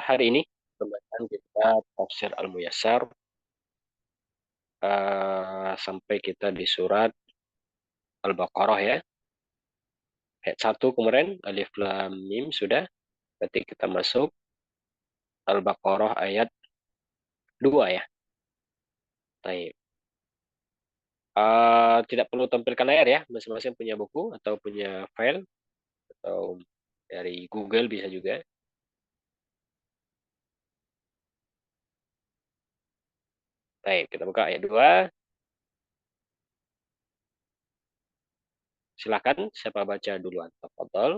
hari ini pembahasan kita tafsir Al-Muyassar sampai kita di surat Al-Baqarah ya. Ayat 1 kemarin Alif Lam Mim sudah. Berarti kita masuk Al-Baqarah ayat 2 ya. Baik. Tidak perlu tampilkan layar ya. Masing-masing punya buku atau punya file atau dari Google bisa juga. Baik, kita buka ayat 2. Silakan siapa baca duluan. Tafadhol.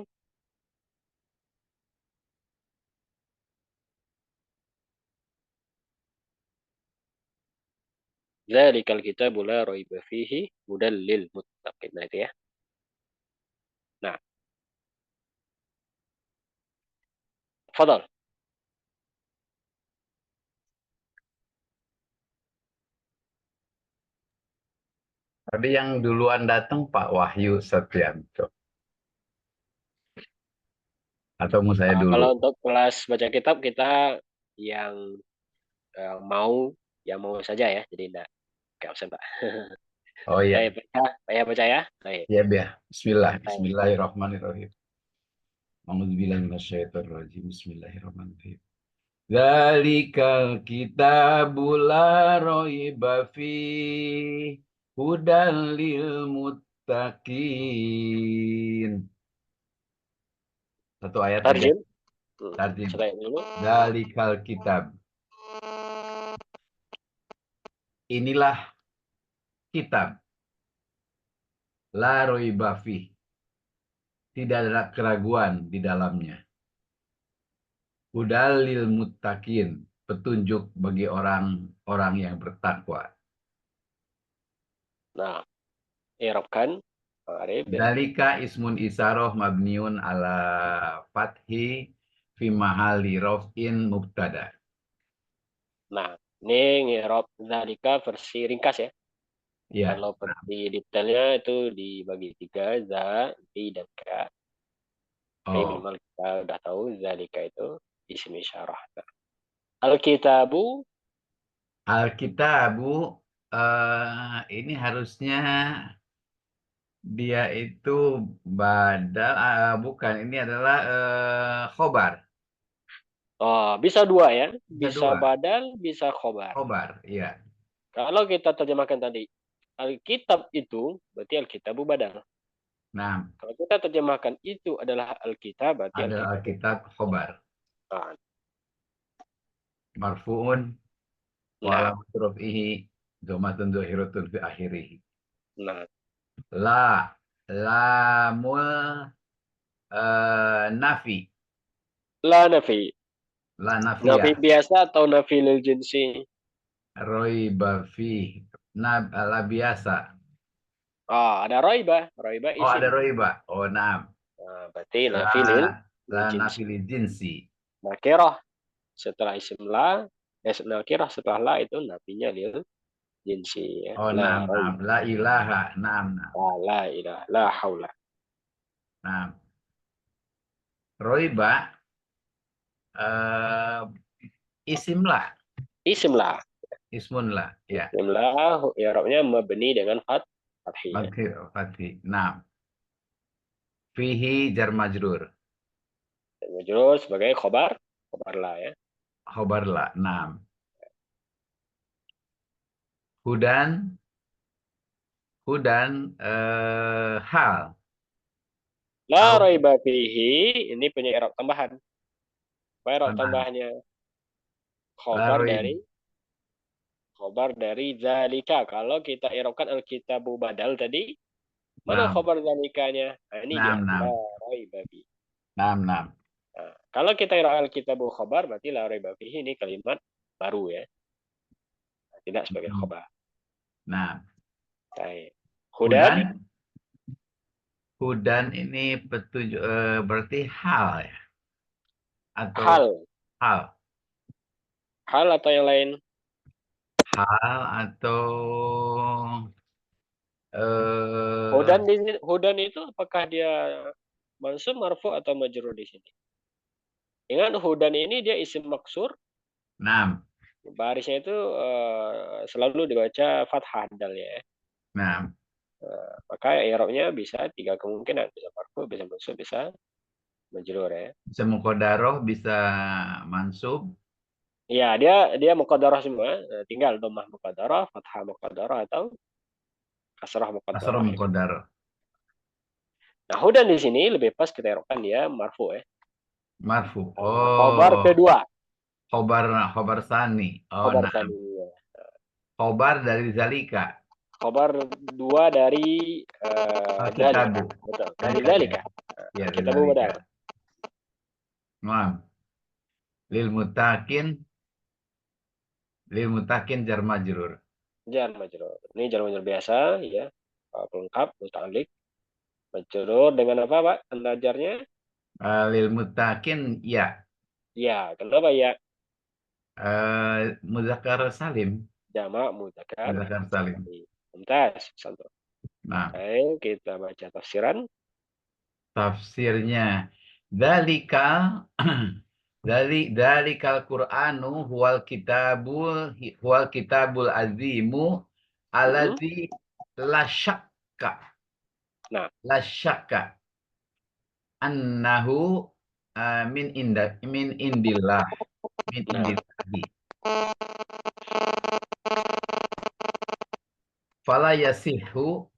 Dzalikal kitabu la raiba fihi hudal lil muttaqin. Nah, itu ya. Nah, tafadhol. Tadi yang duluan datang Pak Wahyu Setianto. Atau mau saya dulu? Kalau untuk kelas baca kitab kita yang mau yang mau saja ya. Jadi enggak kayak absen, Pak. Oh iya, Saya baca, saya baca ya. Baik. ya biar. Bismillah, Baik. Bismillahirrahmanirrahim. A'udzubillahi minasyaitonirrajim. Bismillahirrahmanirrahim. Dzalikal kitabu la raiba fihi hudal lil muttaqin. Satu ayat aja. Tarjim. Tarjim. Saya dulu. Dzalikal kitab. Inilah kitab. La raiba fihi. Tidak ada keraguan di dalamnya. Hudalil muttaqin, petunjuk bagi orang-orang yang bertakwa. Nah, i'rabkan Pak Arif. Dalika ismun isaroh mabniun ala fathi fi mahali rof'in mubtada. Nah, ini i'rab zalika versi ringkas ya. Ya, Kalau versi detailnya itu dibagi tiga, za, di, dan ka. Tapi oh, minimal kita udah tahu zalika itu isim isyarah. Nah, Al-kitabu. Alkitabu ini harusnya dia itu badal, bukan, ini adalah khobar. Oh, bisa dua ya. Bisa Bisa dua, badal, bisa khobar. khobar, iya. Kalau kita terjemahkan tadi, Alkitab itu berarti Alkitabu badal. Nah, Kalau kita terjemahkan itu adalah Alkitab, berarti ada Alkitab. Alkitab khobar. Nah, Marfu'un wa nah, alamat raf'ihi dhammatun dhahiratun fi akhirih. nah. La lamul nafi. La nafi. La Nafi nafiyah. biasa atau nafi lil jinsi? Roiba fi. La biasa. Ada roiba. Roiba Oh, ada isim. roiba. Oh, naam. Nah, berarti nafi lil La jinsi. nafi li jinsi. Nakirah setelah isim la, nakirah setelah la itu nafinya lil jinsi ya. Oh, La naam, naam. roiba. La ilaha. Naam, naam. La ilah, la haula. Naam. Roiba eh, isim lah. Isim la. Ismun lah. Ya. Jumlah i'rabnya mabni dengan fathih ya. Fathi. Fathi. Naam. Fihi jar majrur. Majrur sebagai khobar la ya. Khobar lah. Naam. Hudan. Hudan hal. La Au raiba fihi ini punya i'rab tambahan. Apa i'rab tenang. tambahannya? La Khobar roib. dari zalika. Kalau kita i'rabkan al-kitabu badal tadi, mana Naam. khobar zalikanya? Nah, ini dia. Naam, La naam. raiba fihi. Naam, naam. Nah, kalau kita i'rab al-kitabu khobar berarti la raiba fihi ini kalimat baru ya. Tidak sebagai Hmm. khobar. Nah, Baik. hudan, Hudan, hudan ini petunjuk berarti hal ya atau hal. hal, Hal atau yang lain? hal atau Hudan eh di sini, hudan itu apakah dia mansub, marfu atau majrur di sini? Dengan hudan ini dia isim maksur, Naam. barisnya itu selalu dibaca fathah dalnya ya. Naam. Maka i'rabnya bisa 3 kemungkinan, bisa marfu, bisa mansub, bisa majrur ya. Bisa muqaddarah, bisa mansub. Iya, dia dia muqaddarah semua, tinggal dhammah muqaddarah, fathah muqaddarah atau kasrah Asar muqaddarah gitu. muqaddarah. Nah, hudan di sini lebih pas kita i'rabkan dia marfu ya. Marfu. Khobar Oh, kedua, khobar, khobar sani. Oh, khobar naam. tsaniyah. Khobar dari zalika. Khobar dua dari dzalika. Alkitabu. Betul, Ya, dari ya, ya. dzalika. Ya, dari Kita zalika. badal. Naam. Lil mutakin. Lil mutakin jar majrur. Jar majrur. Ini jar majrur biasa ya. Pelengkap, muta'alliq. Majrur dengan apa, Pak? Tanda jarnya? Lil mutakin ya. Ya, kenapa ya? Muzakkar salim. Jamak mudzakkar Muzakkar salim. salim. Mumtaz, Santo. Nah, Baik, kita baca tafsiran. tafsirnya dalika dalikal Qur'anu huwal kitabul azimu Mm-mm. alladzi la syakka Nah, la syakka annahu min indillah min nah. indillahi fala yasihu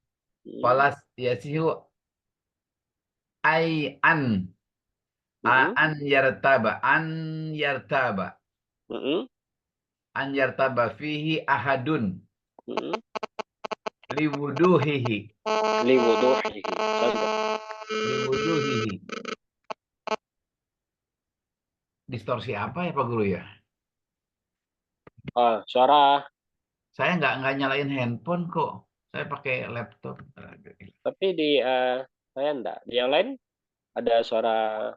Mm, fala yasihu ay mm-mm, yartaba mm-mm, an yartaba fihi ahadun mm-mm. liwuduhihi Liwuduhihi. Santo. liwuduhihi. Distorsi apa ya Pak Guru ya? Suara, Saya nggak nyalain handphone kok. Saya pakai laptop. tapi di saya enggak. Di yang lain ada suara.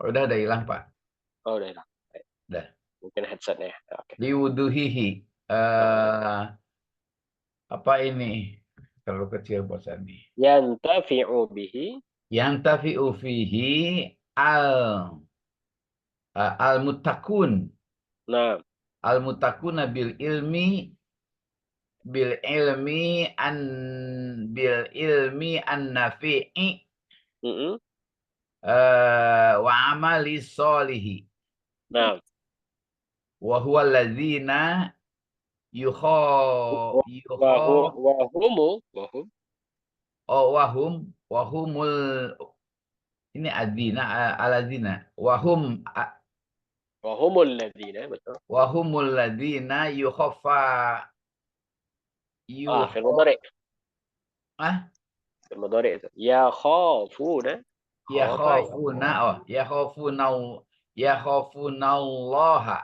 Oh, udah hilang Pak. Oh, udah hilang. Baik. Udah. Mungkin headsetnya ya. Oke. Liwuduhihi. Uh, Apa ini? Terlalu kecil bosan nih. yantafi'u bihi. Yang tafi'u fihi al mutakun. Nah, Al mutakuna bil ilmi an an nafi'i mm-mm. wa amali solihi Nah, wa huwa alladzina yukho yukho wahum, oh wahumul ini adzina aladzina wahumul ladzina, betul. wahumul ladzina yukhaffa Fil yukho mudhari. ah Fil mudhari itu. Ya khafuna. Khafa ya. yakhafuna yakhafunallaha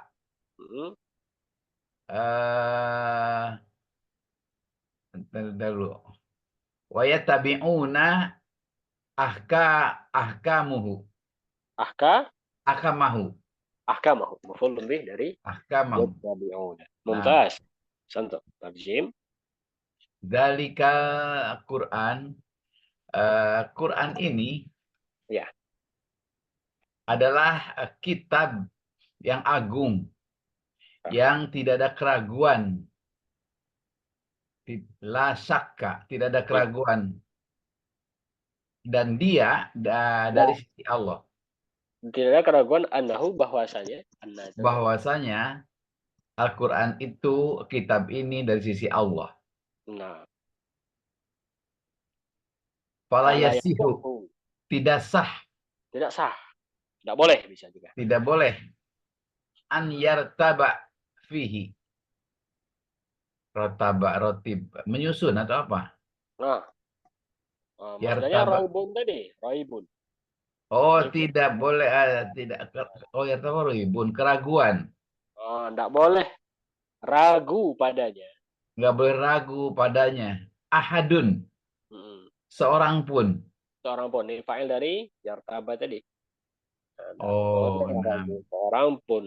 Mm-mm. eh dulu wa yattabi'una ahka ahkamuhu Ahka, ahkamahu ahkamahu. Maf'ul lebih dari ahkamahu. yattabi'una. Nah, Mumtaz. Santo. Tarjim. dalika Quran Quran ini Ya. adalah kitab yang agung yang tidak ada keraguan, la syakka, tidak ada Ya. keraguan, dan dia dari Nah, sisi Allah, tidak ada keraguan annahu bahwasanya anna itu. bahwasanya Al-Quran itu kitab ini dari sisi Allah. Nah, Fala fala yasihu, yasihu. tidak sah, Tidak sah. Tidak boleh bisa juga. tidak boleh an yartaba fihi, rotaba rotib, menyusun atau apa? Nah, maksudnya Yartaba. raibun tadi, raibun. Oh, Ikut. tidak boleh tidak oh yartaba ribun, keraguan. Tidak boleh ragu padanya. Nggak boleh ragu padanya. Ahadun, Mm-mm. seorang pun. Seorang pun ini fa'il dari yartaba tadi. Tidak Oh, boleh nah. ragu seorang pun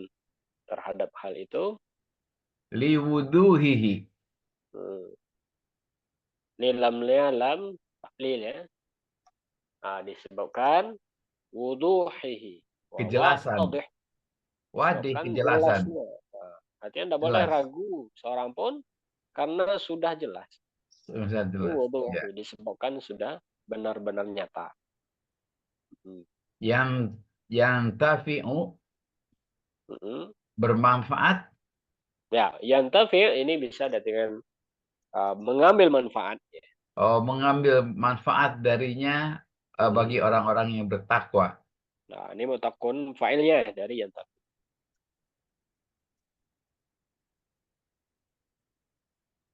terhadap hal itu. Liwuduhihi. Hmm. Ini lamnya lam taklil ya. Disebabkan wuduhihi wa Kejelasan. wadih, Wadih, disebabkan kejelasan. jelasnya. Nah, artinya tidak boleh Jelas. ragu seorang pun karena sudah jelas. Sudah Ini jelas. Ya. wuduhi disebabkan sudah benar-benar nyata. Hmm. Yang tafi'u, Mm-mm. bermanfaat. Ya, yang tafi' ini bisa dengan mengambil manfaat. Oh, mengambil manfaat darinya bagi Hmm. orang-orang yang bertakwa. Nah, ini mutakun failnya dari yang tafi.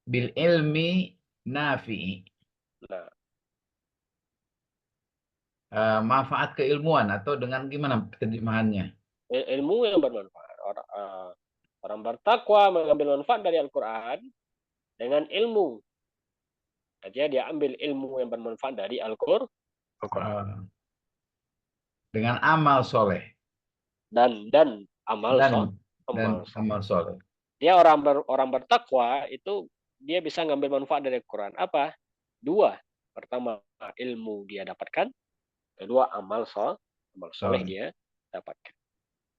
Bil ilmi nafi'i. Nah, Manfaat keilmuan atau dengan gimana terjemahannya? ilmu yang bermanfaat. Orang bertakwa mengambil manfaat dari Al-Quran dengan ilmu. Artinya dia ambil ilmu yang bermanfaat dari Al-Quran. Eh, dengan amal soleh Dan amal dan amal soleh. amal soleh. Dia orang bertakwa itu dia bisa ngambil manfaat dari Al-Quran. Apa? Dua. Pertama, ilmu dia dapatkan. Kedua, amal soleh Soleh. dia dapatkan.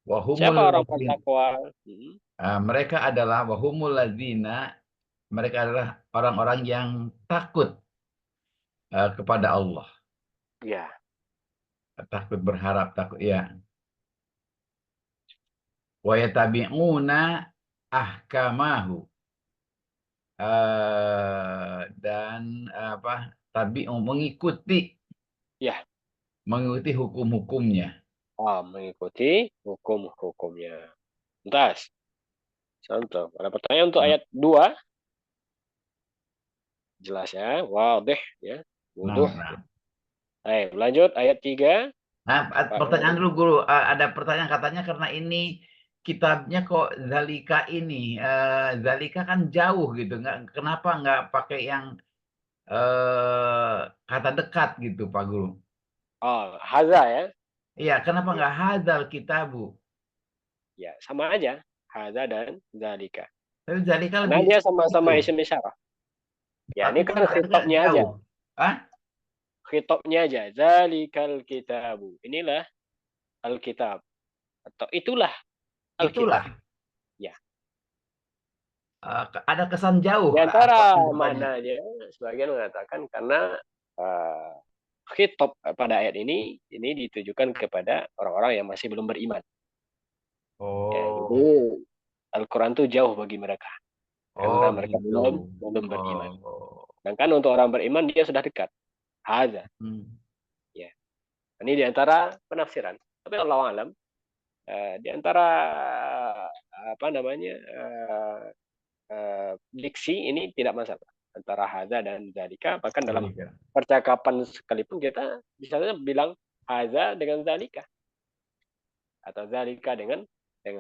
Wahumul Siapa orang ladzin. bertakwa? Mereka adalah wahumul ladzina. Mereka adalah orang-orang yang takut kepada Allah. Ya, Takut berharap, takut ya. Wa yatabi'una ahkamahu. Dan apa? Tabi'u, ya. mengikuti hukum-hukumnya. Mengikuti hukum-hukumnya. Tuntas. Contoh. Ada pertanyaan untuk ayat 2. Jelas ya. Wadih ya. Nah, Wuduh. nah. Baik, lanjut ayat 3. Nah, Pak pertanyaan Heru. dulu guru. Ada pertanyaan katanya karena ini kitabnya kok Zalika ini. Zalika kan jauh gitu. Kenapa nggak pakai yang kata dekat gitu, Pak Guru? Oh, haza ya. Iya, kenapa Ya, nggak hadal kitabu? ya, sama aja. Haza dan zalika. Tapi Zalika Karena lebih dia itu. sama-sama isim isyarah. Ya, Tapi ini kan kan agak khitabnya aja. jauh. Ah, Khitabnya aja. Zalikal kitabu. Inilah Alkitab. Atau itulah Alkitab. itulah. Ya. Ada kesan jauh Di antara terjemahannya. maknanya, sebagian mengatakan karena uh, khitab pada ayat ini ditujukan kepada orang-orang yang masih belum beriman. Ya, jadi Oh, Al-Quran itu jauh bagi mereka oh karena mereka gitu. belum beriman. Oh, Sedangkan untuk orang beriman dia sudah dekat. Haza. hmm. Ya. Ini di antara penafsiran. Tapi Allah alam di antara apa namanya diksi ini tidak masalah antara haza dan zalika. Bahkan dalam Zalika. percakapan sekalipun kita bisa saja bilang haza dengan zalika atau zalika dengan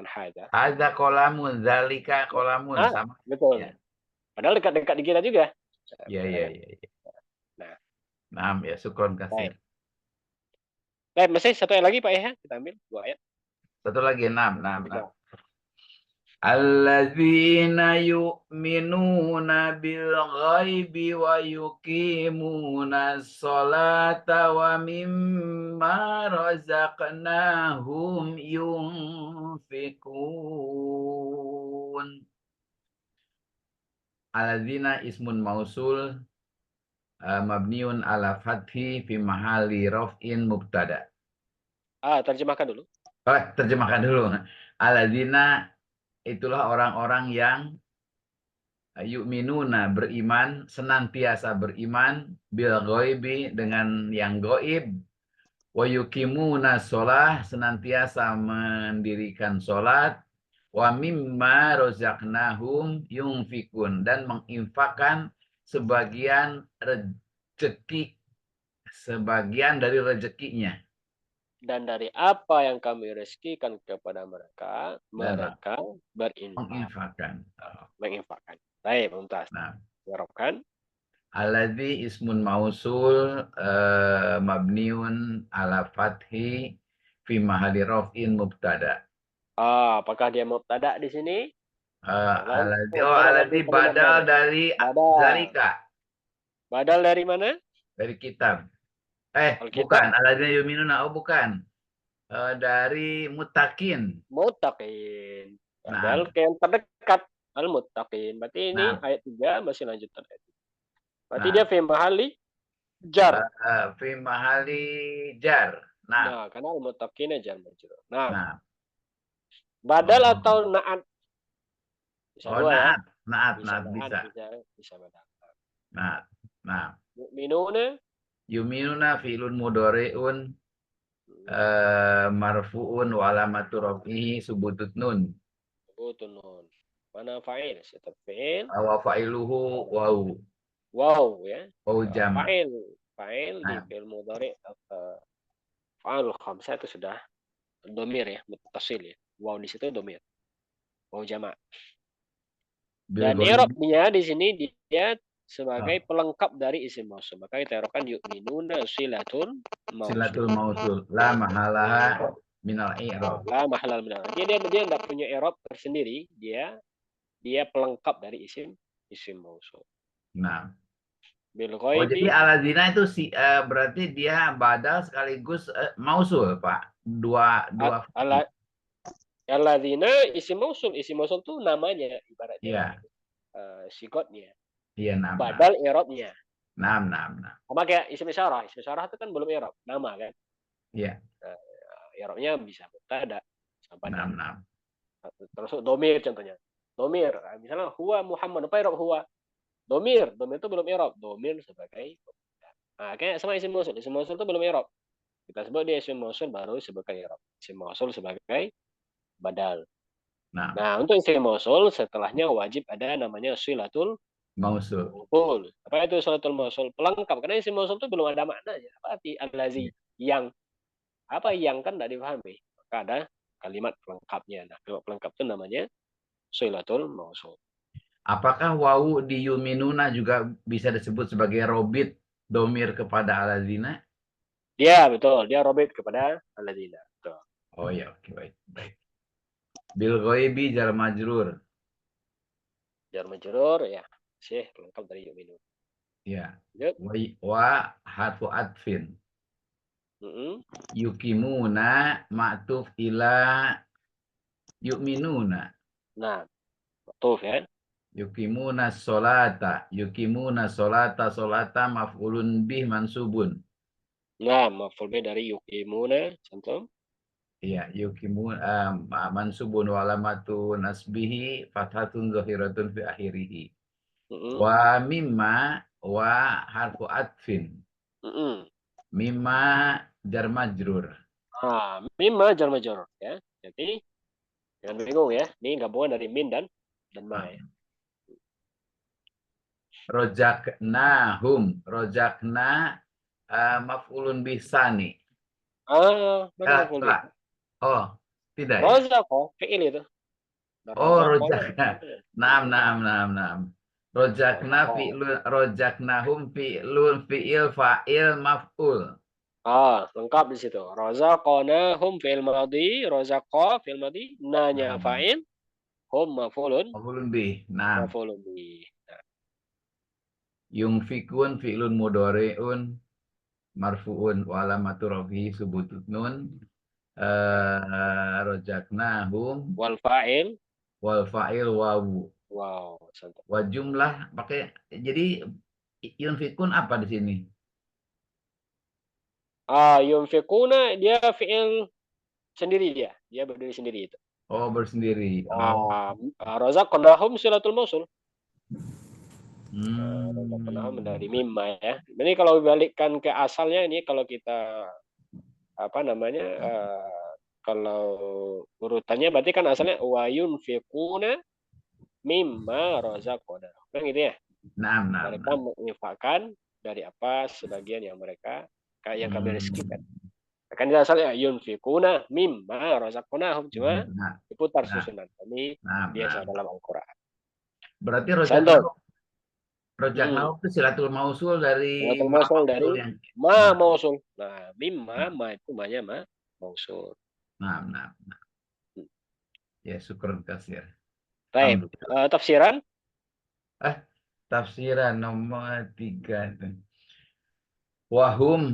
haza. Ada kolamun, zalika kolamun Ah, sama. Ya, betul. Padahal dekat-dekat di kita juga. ya, ya, ya, ya. Nah, Nah, ya, syukron kasir. baik. Baik, masih satu ayat lagi Pak ya. Kita ambil 2 ayat. Satu lagi, enam, enam, enam. Kita. Alladzina yu'minuna bil ghaibi wa yuqimuna sholata wa mimma razaqnahum yunfikun. Alladzina ismun mausul mabniun ala fathi fi mahali raf'in mubtada. Terjemahkan dulu. Terjemahkan dulu. Alladzina itulah orang-orang yang yu'minuna beriman, senantiasa beriman, bil ghaibi dengan yang goib, wa yuqimuna sholah senantiasa mendirikan sholat, wa mimma rozaqnahum yunfikun dan menginfakkan sebagian rezeki, sebagian dari rezekinya Dan dari apa yang kami rezekikan kepada mereka, dan mereka berinfak, menginfakkan. menginfakkan. Baik, mumtaz. Nah, Harapkan. alladzi ismun mausul mabniun ala fathi fi mahalli raf'in mubtada. Apakah dia mubtada di sini? Jawaban mubtada Alladzi mabni kalimat badal madi. dari Badal. zalika, Badal dari mana? dari kitab. Bukan. Alkitab Alladzina yu'minuna. Oh, bukan. Dari mutakin. muttaqin. Nah, Padahal ke yang terdekat al-muttaqin. Berarti ini nah, ayat 3 masih lanjut terkait. Berarti dia nah. fi mahali jar. Fi mahali jar. Nah, Nah, karena al-muttaqin jar majrur. Nah, nah. badal Oh, atau naat bisa oh dua ya. naat, naat, Bisa naat naat, bisa. bisa badal. Naat. Nah, Mu'minuna yuminuna fi'lun mudhari'un marfu'un wa alamatu rafihi subutut nun. sebutun nun. Mana fa'il? Setiap fi'il. Wa fa'iluhu wau. Wow ya. Wau jama. Fa'il. Fa'il di Nah, fi'il mudhari fa'al khamsah itu sudah domir ya, mutasil ya. Wow di situ domir. Wow jama'. bil Dan ghaibi. i'rabnya di sini dia Oh, sebagai pelengkap dari isim mausul. Maka kita i'rabkan yu'minuna silatul mausul. silatul mausul. La mahalaha minal i'rab. La mahalal minal. Dia enggak punya i'rab tersendiri, dia pelengkap dari isim mausul. Nah. Bil Oh, jadi ghaibi aladzina itu berarti dia badal sekaligus mausul, Pak. Dua fungsi. ala alladzina isim mausul tuh namanya ibaratnya Iya, sigotnya, iya, nam, nam. badal i'rabnya. Nam, nam, nam. Sama kayak isim isyarah. Isim isyarah itu kan belum i'rab, nama kan. Iya, Nah, i'rabnya bisa mubtada sama badal. nam, nam. Termasuk domir contohnya. Domir, misalnya huwa Muhammad, apa i'rab huwa? Domir itu belum i'rab. Domir sebagai nah, kayak sama isim mausul. Isim mausul itu belum i'rab. Kita sebut dia isim mausul baru sebagai i'rab. Isim mausul sebagai badal. Nam, Nah, untuk isim mausul setelahnya wajib ada namanya silatul mausul. mausul. Apa itu silatul mausul? Pelengkap. Karena isim mausul itu belum ada maknanya. Apa arti allazi? Iya. Yang. Apa yang kan tidak dipahami. Maka ada kalimat pelengkapnya. Nah, kalimat pelengkap itu namanya silatul mausul. Apakah wau di yuminuna juga bisa disebut sebagai robit domir kepada aladzina? Dia betul, dia robit kepada alladzina. Betul. Oh ya, oke, baik, baik. Bil ghaibi jar majrur. Jar majrur ya, sih pelengkap dari yu'minun. Ya. Lanjut. Wa harfu atfin. Yukimuna ma'tuf ila yu'minuna. Nah, betul ya. Yukimuna solata maf'ulun bih mansubun. Nah, maf'ul bih dari yuqimuna, contoh. Iya, mansubun wa alamatu nasbihi fathatun zahiratun fi akhirih. Wa mimma wa harfu atfin. Mimma jar majrur. Ah, mimma jar majrur ya. Jadi jangan bingung ya. Ini gabungan dari min dan ma ya. Rojakna maf'ulun bisani. Mana maf'ul bih? Oh, tidak ya. Razaqah, fi'il itu. Oh, Razaqah. rojakna. Naam, naam, naam, naam. Rojaknahum fi'il fa'il maf'ul. Lengkap di situ. Razaqnahum fi'il madhi, razaqa fi'il madhi, nanya Naam. fa'il, hum maf'ulun, Maf'ulun bih. Naam. maf'ulun bih. Nah, Yungfikun fi'lun mudhari'un marfu'un wa alamatu rafihi subutut nun. Rojaknahum wal fa'il, wal fa'il wawu. wow, santai. Wa jumlah pakai, jadi yunfikun apa di sini? Yunfikuna dia fi'il sendiri dia. Dia berdiri sendiri itu. Oh, bersendiri. Oh. Razaqnahum silatul mausul. Razaqnahum Hmm. dari mimma ya. Ini kalau dibalikkan ke asalnya ini kalau kita apa namanya kalau urutannya berarti kan asalnya wa yunfiquna mimma razaqnahum. Kan gitu ya. Nah, nah, Mereka nah. menginfakkan dari apa sebagian yang mereka yang kami rezekikan. Hmm. Kan asalnya yunfikuna mimma razaqnahum cuma Nah, diputar nah, susunan. Ini nah, nah. biasa dalam Al-Qur'an. Berarti Santo. rojak nahu itu silatul mausul dari Silatul ma mausul dari mausul yang ma nah, mausul. Nah, mimma nah, ma itu ma-nya ma mausul. nah, nah, nah. Ya, syukur kasir. Baik, Alhamdulillah. tafsiran. Tafsiran nomor 3. Wahum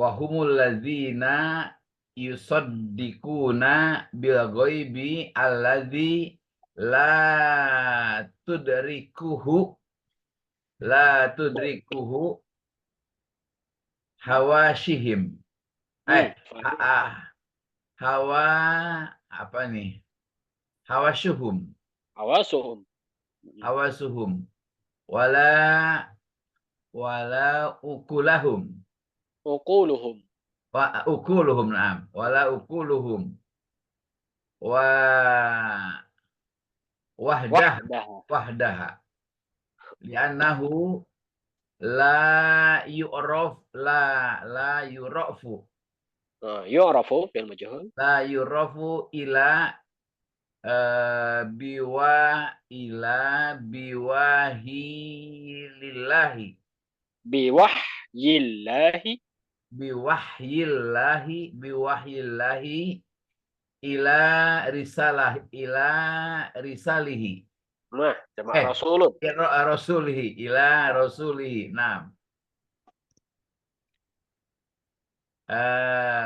Wahumul ladzina yusaddiquna bil ghaibi alladzi la tudrikuhu hawashihim. Hawa apa nih? Hawasuhum. Hawasuhum. Wala ukulahum. Uquluhum. Ukuluhum, na'am. Wala ukuluhum. Wahdaha. Li'annahu la yu'rafu. Yu'rafu bil majhul. La yu'rafu ila biwahilillahi. Biwahyillahi ila risalihi. Nah, jama' rasulun. Rasulihi. Nah.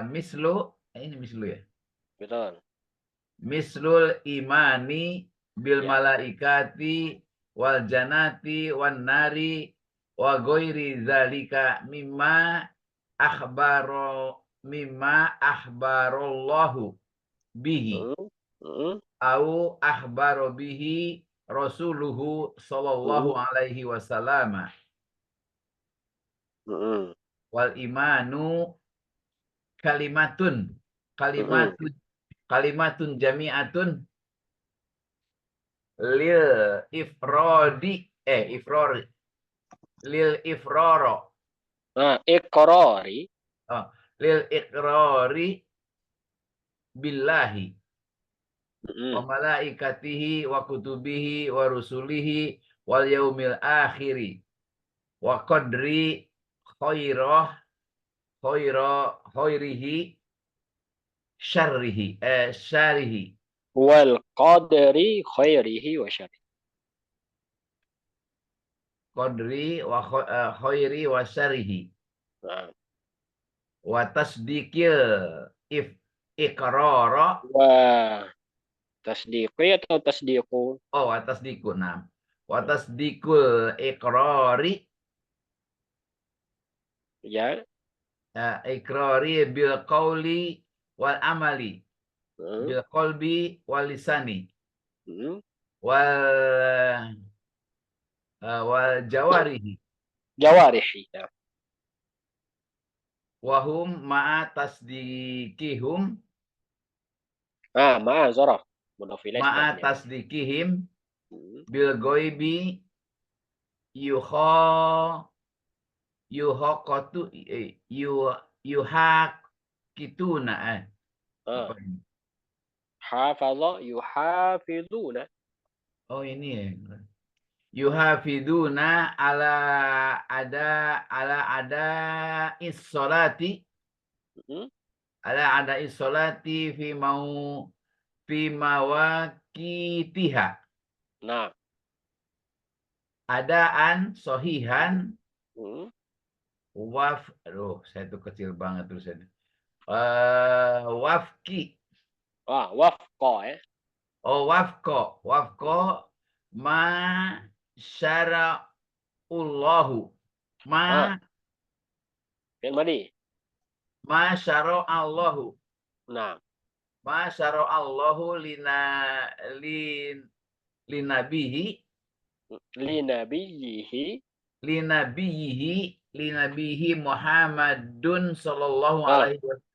Ini mislu ya. Betul. Mislul imani bil malaikati wal janati wan nari wa ghairi zalika mimma akhbarallahu bihi au akhbaro bihi rasuluhu sallallahu alaihi wasallam. Wal imanu kalimatun jami'atun lil ifrori. Nah, iqrari. Lil iqrari billahi wa malaikatihi wa kutubihi wa rusulihi wal yaumil akhiri wa qadri khairihi syarihi Wal qadri khairihi wa syarrihi. Qadri wa khairi wa syarihi. Wa tasdiqil iqrara. Wa tasdiqi atau tasdiqu? Oh, wa tasdiqu. Nah. Wa tasdiqul iqrari. Ya. Iqrari bil qawli wal amali. Bil qalbi wal lisani. Wal jawarihi. Ya. Wahum ma'a tasdikihum. Ma'a zaraf. Ma'a tasdikihim bil ghaibi yuhaqituna. Hafadha yuhafiduna. Oh, ini ya. Yuhafiduna ala is-sholati. Ala ada is-sholati fi mawaqitiha. Nah. Adaan sohihan. Saya tuh kecil banget tulisannya. Wafki. Wafqa ya. Oh, wafqa ma syara'ullahu. Ma syara'allahu. Nah. Ma syara'allahu linabiyihi Muhammadun sallallahu alaihi wasallam.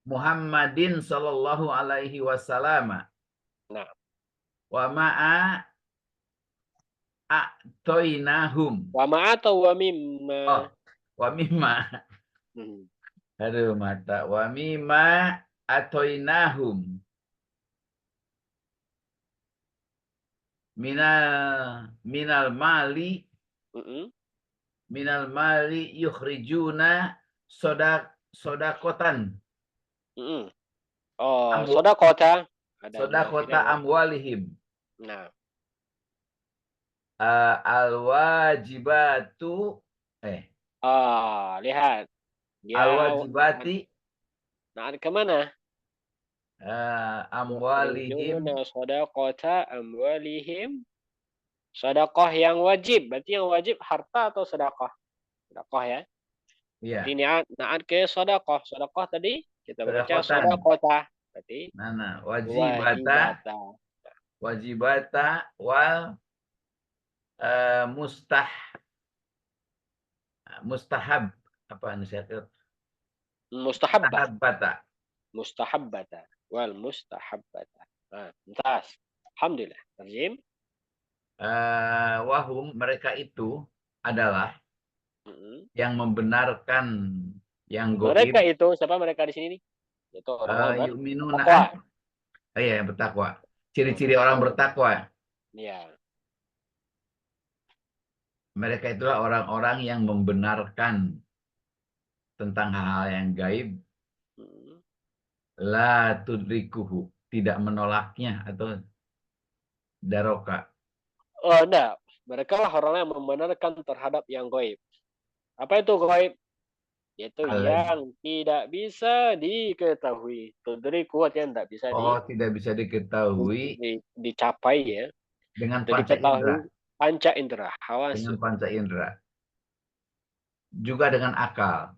Muhammadin sallallahu alaihi wasallam. Nah. Wa ma'a a'toinahum. Wa ma'a atau wa mimma? Oh, wa mimma. Aduh mata. Wa mimma a'toinahum. Minal mali yukhrijuna sodakotan. Sodakota. Sodakota amwalihim. Nah. Al-wajibatu Lihat. Dia Al-wajibati naat kemana? amwalihim. Yu'tuna shadaqata amwalihim. Sedekah yang wajib. Berarti yang wajib harta atau sedekah? Sedekah ya. Jadi Ya, naat ke sedekah. Sedekah tadi kita baca sedekatan. sedekata. Berarti Nah, wajibata, wajibata. wajibata wal mustahab apa nih saya Mustahabbah. mustahabbata. Mustahabbata. Wal mustahabbata. Mumtaz. Alhamdulillah. Terjem. Wahum mereka itu adalah Mm-mm. yang membenarkan yang Mereka goib, itu, siapa mereka di sini nih? Itu orang-orang yu'minuna bertakwa. iya yang bertakwa. Ciri-ciri orang bertakwa. Ya. Mereka itulah orang-orang yang membenarkan tentang hal-hal yang gaib, Mm. la tudrikuhu, tidak menolaknya atau daroka. Oh, enggak. Mereka lah orang yang membenarkan terhadap yang gaib. Apa itu gaib? Yaitu Al- yang tidak bisa diketahui. Tudri kuat yang tidak bisa Oh, tidak bisa diketahui dicapai ya. dengan Atau panca indera, diketahui panca indera, hawasu. dengan panca indera, juga dengan akal.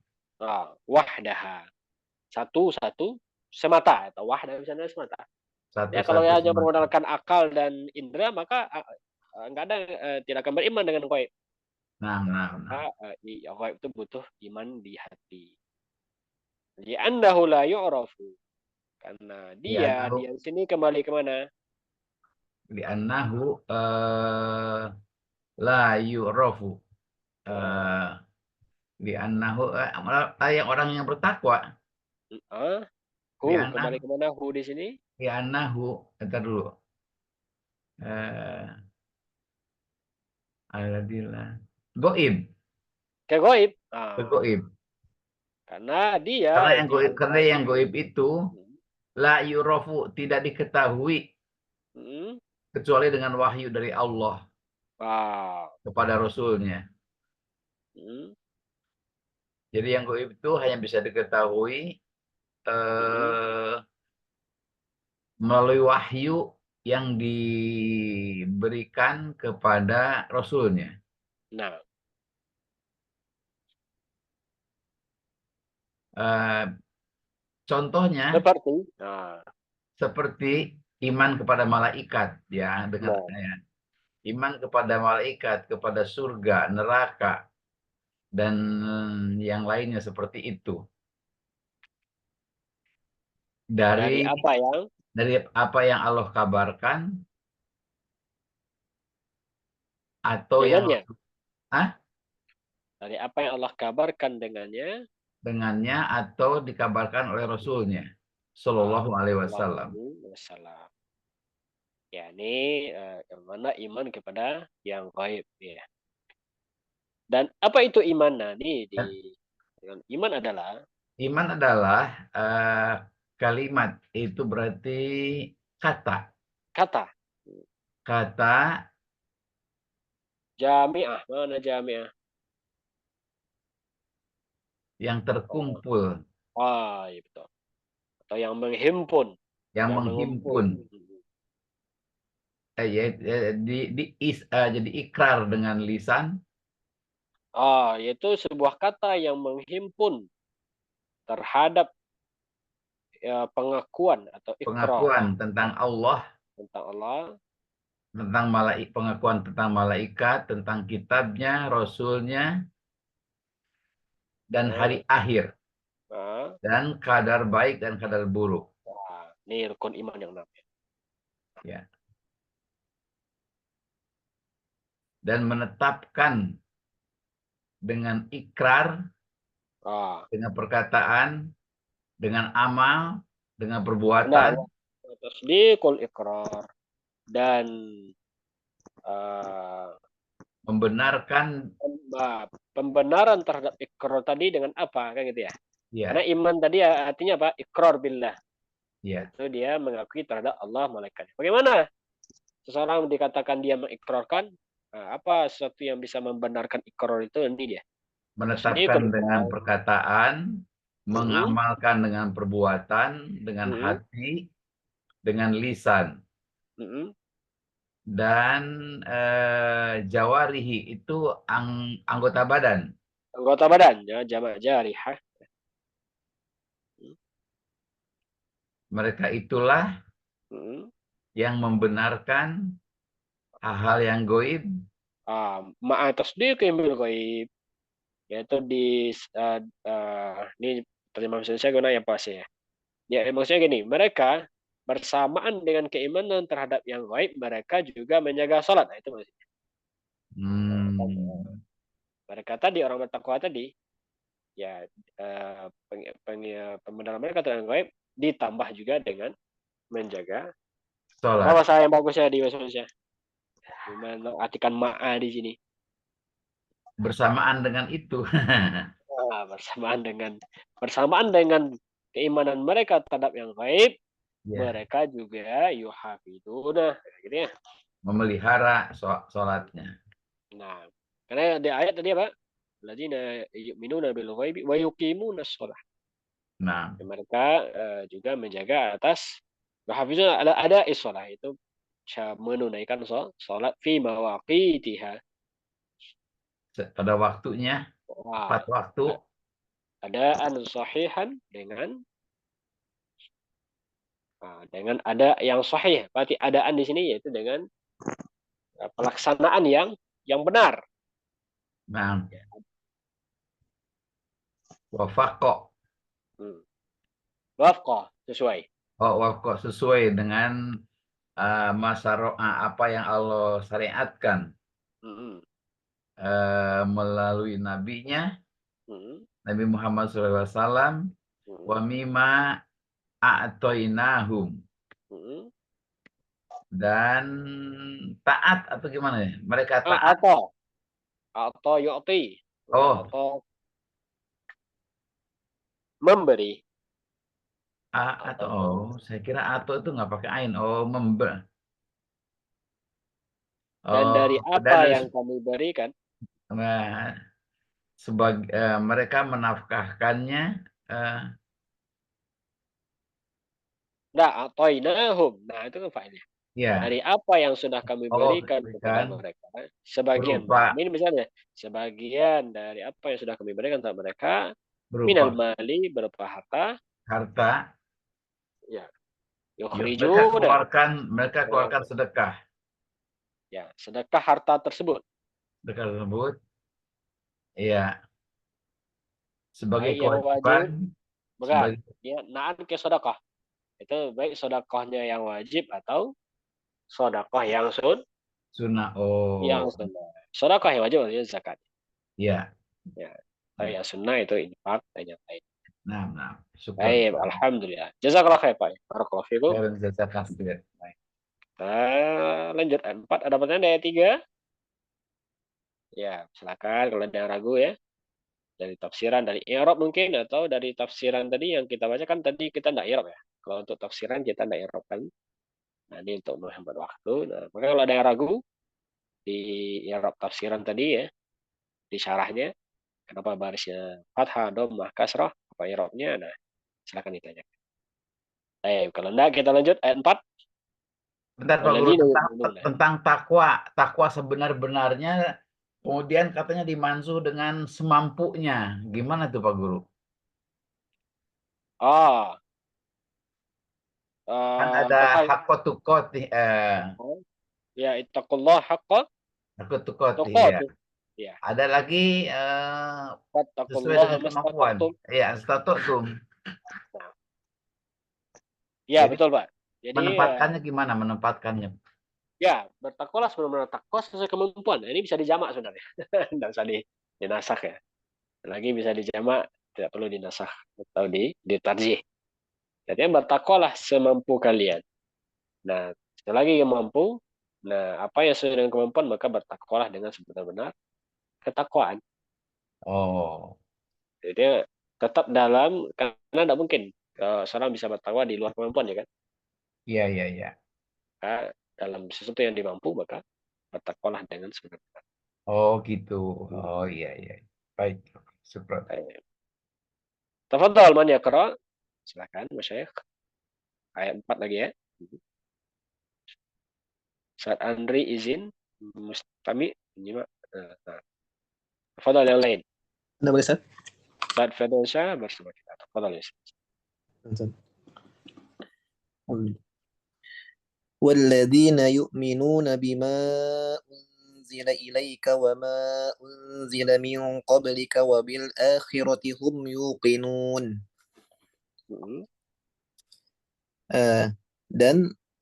Wahdaha. Satu-satu semata. Atau wahdah misalnya semata. Ya kalau Satu-satu hanya semata. bermodalkan akal dan indera, maka enggak ada tidak akan beriman dengan gaib. Nah, Nah, nah, nah. maka gaib itu butuh iman di hati. Li'annahu la yu'rafu. Karena dia Li'annahu, di sini kembali kemana? li'annahu la yu'rafu. Oh, Eh, li'annahu yang orang yang bertakwa. kembali Li'annahu, kemana? Di sini? li'annahu, entar dulu. Eh, Alhamdulillah. Goib, Ke gaib. ke goib. Karena dia Karena yang di goib, karena antara yang goib itu hmm, la yurofu tidak diketahui hmm, kecuali dengan wahyu dari Allah wow, kepada Rasulnya. hmm, Jadi yang goib itu hanya bisa diketahui hmm. eh, melalui wahyu yang diberikan kepada Rasulnya. Nah, Eh, contohnya seperti nah, seperti iman kepada malaikat, ya dengan nah, iman kepada malaikat, kepada surga, neraka, dan yang lainnya seperti itu. dari Dari apa yang apa yang Allah kabarkan atau yang dengannya, ah, dari apa yang Allah kabarkan dengannya, dengannya atau dikabarkan oleh Rasulnya Shallallahu Alaihi Sallallahu Wasallam. Alaihi Wasallam. Ya, ini yang mana iman kepada yang gaib ya. Dan apa itu iman? Nah, ini Dan dengan iman adalah iman adalah kalimat, itu berarti kata, kata. kata Jami'ah, mana jami'ah? yang Oh, terkumpul, iya betul. Atau yang menghimpun, yang yang mengumpul. menghimpun, jadi ikrar dengan lisan, Yaitu sebuah kata yang menghimpun terhadap pengakuan atau ikrar pengakuan tentang Allah, tentang Allah, tentang pengakuan tentang malaikat, tentang kitabnya, rasulnya, dan hari eh, akhir, eh, dan kadar baik dan kadar buruk. ini rukun iman yang namanya. Ya. Dan menetapkan dengan ikrar, Ah, dengan perkataan, dengan amal, dengan benar perbuatan, ya. Tasdiqul ikrar dan eh, membenarkan, pembenaran terhadap ikrar tadi dengan apa kan gitu ya. Karena ya, iman tadi artinya apa? Ikrar billah. ya, Itu dia mengakui terhadap Allah malaikat. Bagaimana seseorang dikatakan dia mengikrarkan apa sesuatu yang bisa membenarkan ikrar itu nanti dia. menetapkan dengan Tasdiqul perkataan, mm, mengamalkan dengan perbuatan, dengan mm, hati, dengan lisan. mm. Dan jawarihi itu anggota badan. Anggota badan, ya, jamak jarihah. Mereka itulah Mm. yang membenarkan hal-hal yang goib. Ma'a tasdiqin bil ghaib, yaitu ini terjemahan bahasa Indonesia guna yang pas ya. Ya, maksudnya gini, mereka bersamaan dengan keimanan terhadap yang gaib, mereka juga menjaga salat. Nah, itu maksudnya. Nah, kan, Hmm, mereka tadi orang bertakwa tadi, ya pembenaran mereka terhadap yang gaib ditambah juga dengan menjaga. Apa sholat. bahasa yang bagusnya di bahasa Indonesia? Gimana artikan ma'a di sini? Bersamaan dengan itu. Bersamaan dengan keimanan mereka terhadap yang gaib, Ya, mereka juga yuhafiduna, gitu ya. memelihara sholatnya. Nah, karena di ayat tadi apa? Alladzina yu'minuna bil ghaibi wa yuqimuna shalah. Nah, Mereka juga menjaga atas yuhafizuna ada shalah itu menunaikan salat fi mawaqitiha. pada waktunya, Wah, tepat waktu. adaan sahihan dengan ada yang sahih. Berarti adaan di sini yaitu dengan pelaksanaan yang benar. Nah, wafaqo. Hmm. Wafqah, sesuai. Oh, wafaqo sesuai dengan apa yang Allah syariatkan Hmm. melalui nabinya, Hmm. Nabi Muhammad SAW, wa Hmm. mima a'toinahum, Hmm. dan taat atau gimana ya? Mereka taat. Atau yu'ti. Oh, Atau memberi. A atau Atau oh, saya kira atau itu nggak pakai ain. Oh, dan oh, dari apa dan yang kami berikan. mereka menafkahkannya. eh, Nah, atoinahum. Nah, itu kan failnya. ya, Dari apa yang sudah kami oh, berikan kepada berikan mereka. Sebagian. Nah, berupa ini misalnya. Sebagian dari apa yang sudah kami berikan kepada mereka. Minal berupa mali berupa harta. harta. Ya. Ya, mereka Yukhrijuna. keluarkan, mereka eh, keluarkan sedekah. Ya, sedekah harta tersebut. Sedekah tersebut, ya, sebagai Baik yang kewajiban, wajib. Bukan. sebagai Dia naan ke sedekah. Itu baik sedekahnya yang wajib atau sedekah sunnah. yang Oh, sunnah. Sedekah yang wajib maksudnya zakat. ya, Ya. Kalau yang sunnah itu infak dan yang lain. nah, syukur. Baik, alhamdulillah. Jazakallah khair, Pak. Barakallahu fikum. Saya jasa kasih. Lanjut ayat 4. Ada pertanyaan dari ayat 3? Ya, silakan kalau ada yang ragu ya. Dari tafsiran, dari i'rab mungkin, atau dari tafsiran tadi yang kita baca kan tadi kita tidak i'rab ya. Kalau untuk tafsiran kita tidak i'rab kan. Nah, ini untuk menghemat waktu. Nah, maka kalau ada yang ragu di i'rab tafsiran tadi ya, di syarahnya, kenapa barisnya fathah, dhammah, kasrah, apa i'rabnya? Nah, silakan ditanya. Kalau enggak kita lanjut ayat 4. Bentar Pak Guru, Walladzina tentang yu'minuna. tentang takwa, takwa sebenar-benarnya, kemudian katanya dimansuh dengan semampunya. Gimana tuh Pak Guru? Ah, Kan ada Kata hakot tukot, ya ittaqullah haqqa hakot tukot, ya. tuqatih. Ya, Ada lagi sesuai fattaqullaha dengan kemampuan. mastata'tum. Ya, status tuh. Nah, ya Jadi betul, Pak. Jadi menempatkannya gimana? Menempatkannya. ya bertakwalah sebenarnya takwa sesuai kemampuan. Nah, ini bisa dijamak sebenarnya. Tidak usah dinasakh ya. Lagi bisa dijamak, tidak perlu dinasakh atau ditarjih. Jadi bertakwalah semampu kalian. Nah, selagi yang mampu, nah apa yang sesuai dengan kemampuan maka bertakwalah dengan sebenar-benar ketakwaan. Oh, Jadi tetap dalam, karena tidak mungkin seorang bisa bertakwa di luar kemampuan ya kan. iya, iya, iya. Maka dalam sesuatu yang dimampu maka bertakwalah dengan sebenar-benar. Oh, gitu. Oh, iya, iya. Baik. Syukran. Tafadhal man yaqra. Silakan Masyayikh. Ayat 4 lagi ya. Saat Andri izin Mustami menyimak. Nah. Tafadhal yang lain. Ada boleh Ustaz? Saat Firdausah bersama kita. Tafadhal ya. Ustaz. والذين يؤمنون بما أنزل إليك وما أنزل من قبلك وبالآخرة هم يوقنون. Dan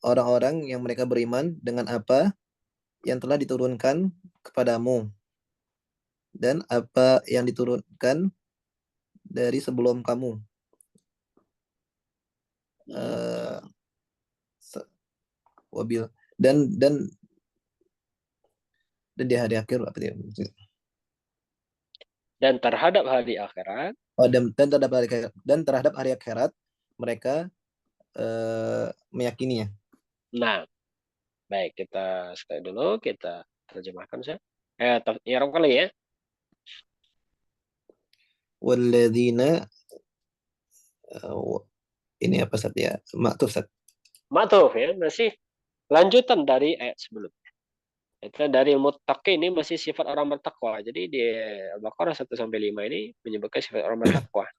orang-orang yang mereka beriman dengan apa yang telah diturunkan kepadamu dan apa yang diturunkan dari sebelum kamu. Wabil dan di hari akhir apa dia? Dan terhadap hari akhirat. Oh, dan terhadap hari akhirat mereka meyakininya. Nah, baik, kita stay dulu, kita terjemahkan saja. I'rab kali ya. Walladzina ini apa Ustaz ya? Maktuf Ustaz. Maktuf ya, masih lanjutan dari ayat sebelumnya. Itu dari muttaqin ini masih sifat orang bertakwa. Jadi di Al-Baqarah 1 sampai 5 ini menyebutkan sifat orang bertakwa.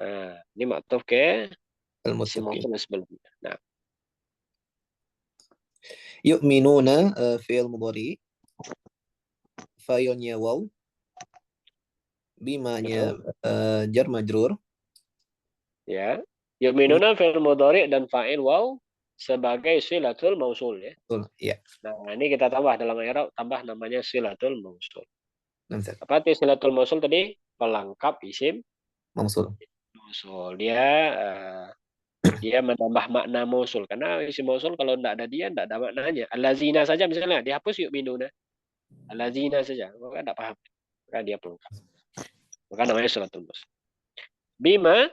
Nah, ini maktuf ke Al-Muttaqin. sebelumnya. Nah, yu'minuna fi'il mudhari, fa'ilnya waw, bimanya jar majrur. Ya. Yu'minuna fi'il mudhari dan fa'il waw sebagai silatul mausul ya. Betul, ya. Nah, ini kita tambah dalam i'rab, tambah namanya silatul mausul. Ustaz. Apa itu silatul mausul tadi? Pelengkap isim Mausul. mausul. Dia menambah makna mausul karena isim mausul kalau tidak ada dia tidak ada maknanya. Allazina saja misalnya dihapus yu'minuna. Allazina saja, maka tidak paham. Maka dia pelengkap. Maka namanya silatul mausul. Bima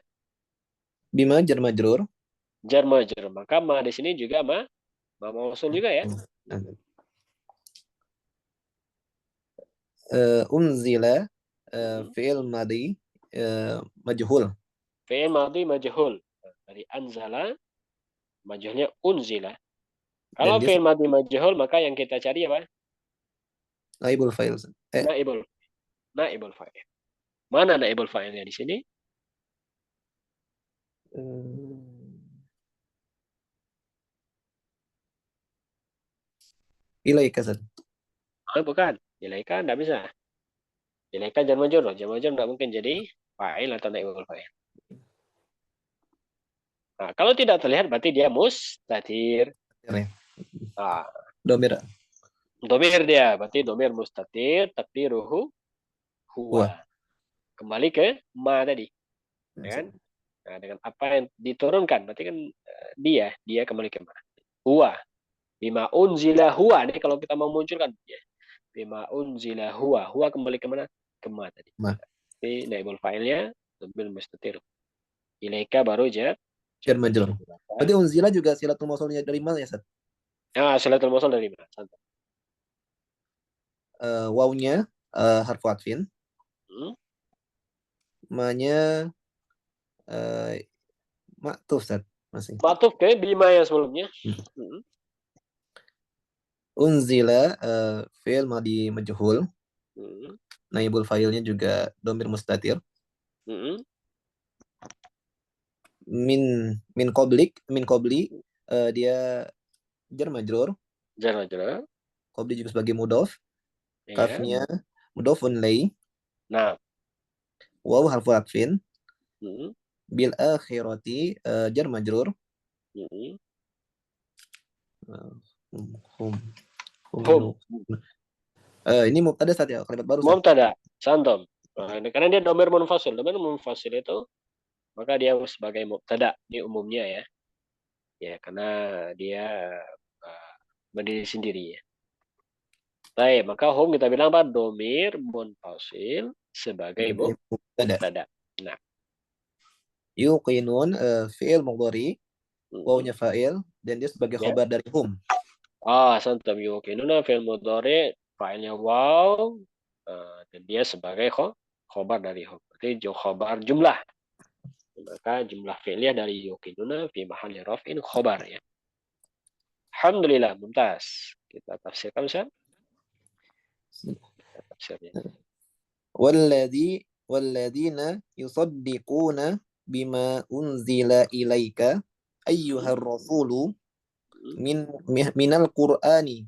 jar majrur. Jar majrur. Maka ma di sini juga ma mausul juga ya. Unzila fi'il madi majhul. Fi'il madi majhul. Dari anzala majhulnya unzila. Kalau fi'il madi majhul maka yang kita cari apa? Naibul fa'il. Naibul fa'il. Mana naibul fa'ilnya di sini? Ilaika Ustaz. Bukan. Ilaika tidak bisa. Ilaika jar majrur. Jar majrur tidak mungkin jadi fa'il atau naibul fa'il. Nah, kalau tidak terlihat berarti dia mustatir. Nah, Domir dia. Berarti domir mustatir. Takdiruhu huwa. Kembali ke ma tadi. Ya kan? Nah, dengan apa yang diturunkan. Berarti kan dia kembali ke ma. Huwa. Bima unzila huwa. Ini kalau kita mau munculkan. Ya. Bima unzila huwa. Huwa kembali ke mana? Ke ma tadi. Jadi naibul fa'ilnya domir mustatir. Ilaika baru jar majrur. Berarti unzila juga silatul mausulnya dari mana ya, Ustaz? Ah, silatul mausul dari mana? Santai. Wawnya harfu atfin. Ma-nya maktuf, Ustaz. Masih. Maktuf ke bima yang sebelumnya. Unzila fi'il madi majhul. Naibul fa'ilnya juga domir mustatir. Min qabli dia jar majrur. Qabli juga sebagai mudhof. Kafnya mudhofun lai. Nah, waw harfu atfin. Bil akhirati jar majrur. Ini mubtada Ustaz ya, kalimat baru. Mubtada, santom. Karena dia domir munfasil. Domir munfasil itu maka dia sebagai mubtada di umumnya ya. Ya, karena dia berdiri sendiri ya. Baik, maka hum kita bilang apa? Domir munfasil sebagai mubtada. Nah. Yuqinun fi'il mudhari, wawnya fa'il dan dia sebagai khabar dari hum. Santam yuqinuna fi'il mudhari, fa'ilnya waw dan dia sebagai khobar dari hum. Berarti khobar jumlah. Maka jumlah fi'liyah dari yuqinuna fi mahalli raf'in khobar ya. Alhamdulillah, mumtaz. Kita tafsirkan Ustaz. Kita tafsirnya. Walladzina yusaddiquna bima unzila ilaika ayyuhar rasulu minal qur'ani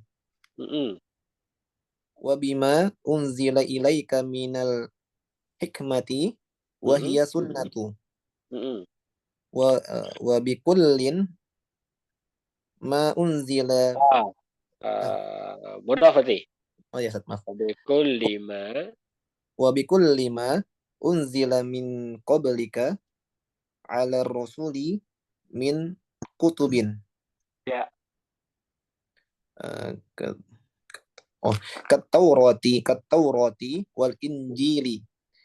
wa bima unzila ilaika minal hikmati wa hiya sunnatu wa bikullin ma unzila mudafati. Oh ya, maaf. Wa bikulli ma unzila min qablika ala rasuli min kutubin. Ya. Kat-Taurati wal Injili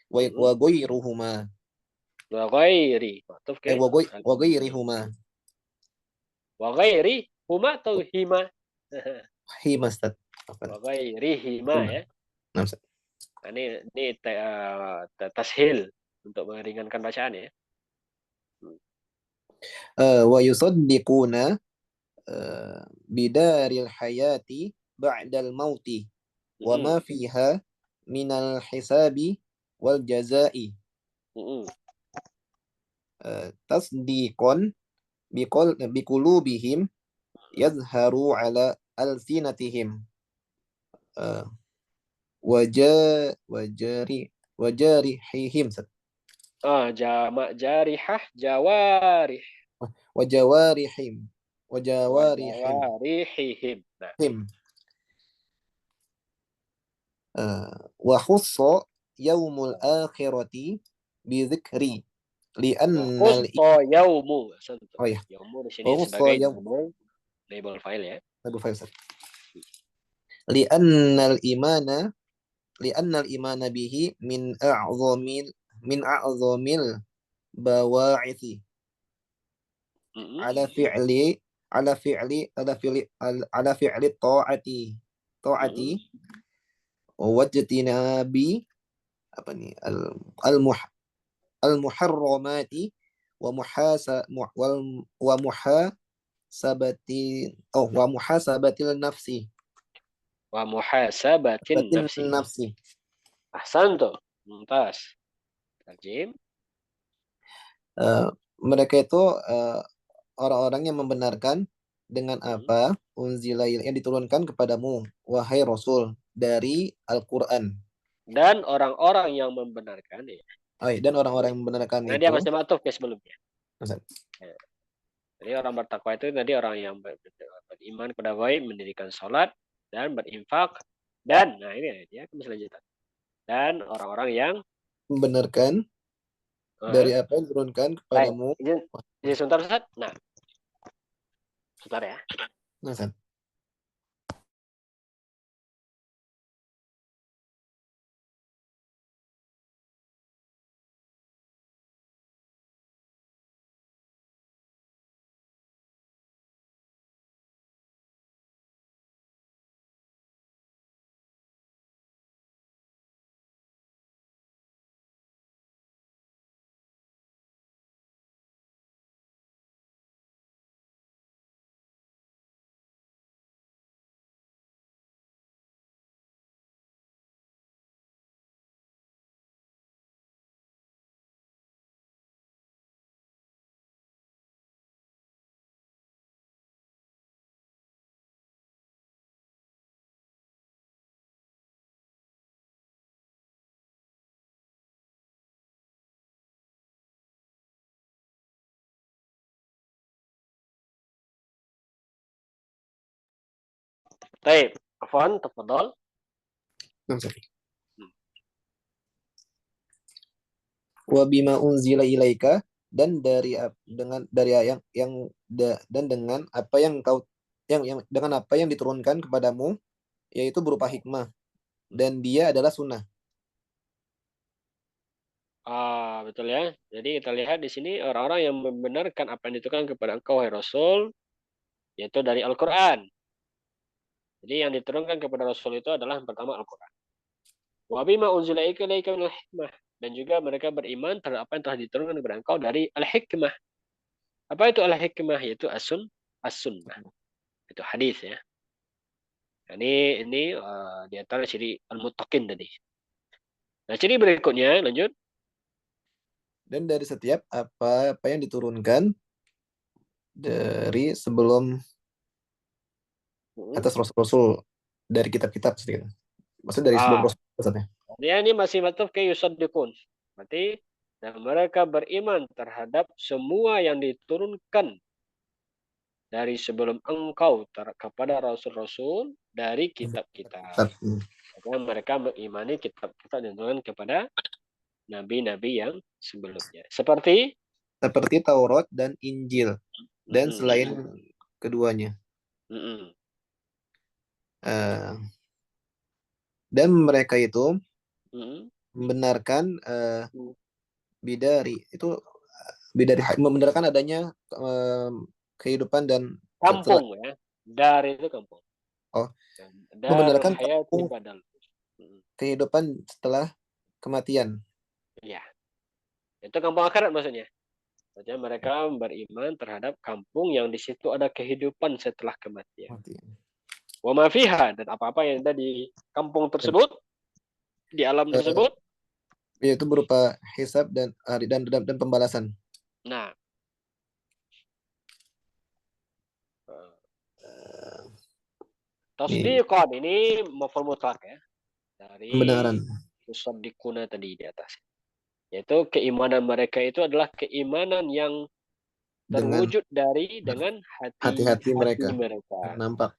wa ghairuhuma. Wa ghairi. Wa ghairihuma. Wa ghairi huma atau hima? Hima, Ustaz. Wa ghairihima ya. Nah, Ustaz. Ini tashil untuk meringankan bacaan ya. Wa yusaddiquna bidaril hayati ba'dal mauti wa ma fiha minal hisabi wal jazai. Tasdiqon biqulubihim yazharu ala alsinatihim wajarihihim. Jamak jarihah jawarih. Wajawarihim. Wa khussa yaumul akhirati bi dzikri li'anna yaumu. Oh ya. Yaumu di sini sebagai label file ya. Label file. Li'annal imana bihi min a'zamil bawa'ithi ala fi'li ta'ati wajtinabi al muharramati wa muhasabatil nafsi. Wa muhasabatin nafsi. Ahsantu. Mumtaz. Tajim. Mereka itu orang-orang yang membenarkan dengan apa unzila yang diturunkan kepadamu wahai Rasul dari Al-Qur'an. Dan orang-orang yang membenarkan ya. Dan orang-orang yang membenarkan itu. Dia masih matuf ya sebelumnya. Ya. Jadi orang bertakwa itu tadi orang yang beriman kepada gaib, mendirikan sholat dan berinfak dan ini dia kelanjutan. Dan orang-orang yang membenarkan dari apa yang diturunkan kepadamu. Jadi sebentar Ustaz. Nah. Sebentar ya. Nah, Ustaz. Baik, Afwan, tafadhol. Wa bima unzila ilaika dan dengan apa yang kau dengan apa yang diturunkan kepadamu yaitu berupa hikmah dan dia adalah sunnah. Betul ya. Jadi kita lihat di sini orang-orang yang membenarkan apa yang diturunkan kepada engkau wahai Rasul yaitu dari Al-Qur'an. Jadi yang diturunkan kepada Rasul itu adalah yang pertama Al-Qur'an. Wa bima unzila ilaika minal hikmah. dan juga mereka beriman terhadap apa yang telah diturunkan kepada engkau dari al-hikmah. Apa itu al-hikmah? Yaitu as-sunnah. Itu hadis ya. Ini di antara ciri al-muttaqin tadi. Nah, ciri berikutnya lanjut. Dan dari setiap apa yang diturunkan dari sebelum atas rasul-rasul dari kitab-kitab sedikit. Maksudnya dari sebelum rasul maksudnya. Ini masih matuf ke yusaddiqun. Berarti dan mereka beriman terhadap semua yang diturunkan dari sebelum engkau kepada rasul-rasul dari kitab-kitab. Maka mereka mengimani kitab-kitab yang diturunkan kepada nabi-nabi yang sebelumnya. Seperti Taurat dan Injil dan selain keduanya. Dan mereka itu membenarkan membenarkan adanya kehidupan dan kampung ya. Dari itu kampung. Oh. Membenarkan kehidupan setelah kematian. Iya. Itu kampung akhirat maksudnya. Maksudnya mereka beriman terhadap kampung yang di situ ada kehidupan setelah kematian. Wa ma fiha, dan apa-apa yang ada di kampung tersebut, di alam tersebut, yaitu berupa hisab dan pembalasan. Nah, tasdiqan ini maf'ul mutlaq ya, dari kebenaran. yusaddiquna tadi di atas. Yaitu keimanan mereka itu adalah keimanan yang terwujud dengan hati-hati mereka. Nampak.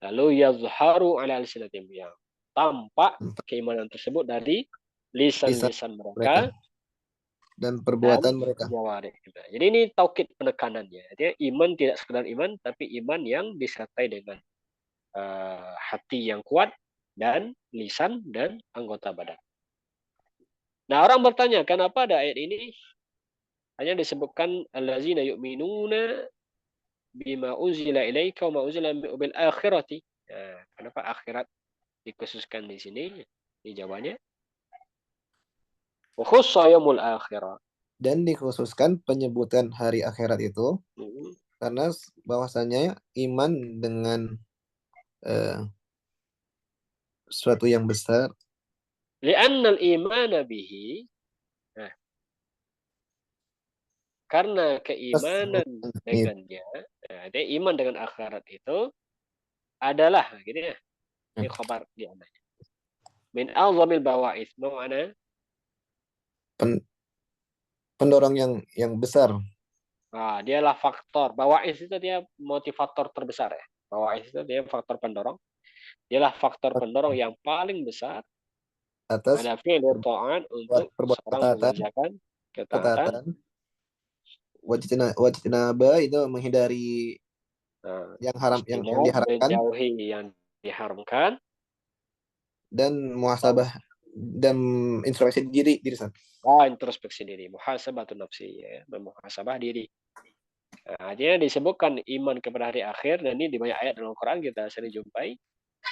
Lalu yazharu ala alsinatim, yang tampak keimanan tersebut dari lisan-lisan mereka dan perbuatan mereka. Jawari. Jadi ini taukid penekanannya. Jadi iman tidak sekedar iman, tapi iman yang disertai dengan hati yang kuat dan lisan dan anggota badan. Nah, orang bertanya, kenapa ada ayat ini hanya disebutkan allazina yu'minuna bima unzila ilaika wa ma unzila bil akhirati. Nah, kenapa akhirat dikhususkan di sini? Ini jawabannya. Wa khussa yaumul akhirah. Dan dikhususkan penyebutan hari akhirat itu karena bahwasanya iman dengan sesuatu yang besar. Li'anna al-imana bihi, karena keimanan dengannya, dia iman dengan akhirat itu adalah gitu ya. Ini khabar di anaknya. Min azamil bawa'ith, mana? Pendorong yang besar. Nah, dialah faktor. Bawa'ith itu dia motivator terbesar ya. Bawa'ith itu dia faktor pendorong. Dialah faktor pendorong yang paling besar atas ada fi'il ta'at untuk seorang mengerjakan ketaatan. Wajtinaba itu menghindari yang haram, yang diharamkan, menjauhi yang diharamkan, dan muhasabah dan introspeksi diri sendiri. Introspeksi diri, muhasabatun nafsi ya, memuhasabah diri. Nah, dia disebutkan iman kepada hari akhir, dan ini di banyak ayat dalam Al-Quran kita sering jumpai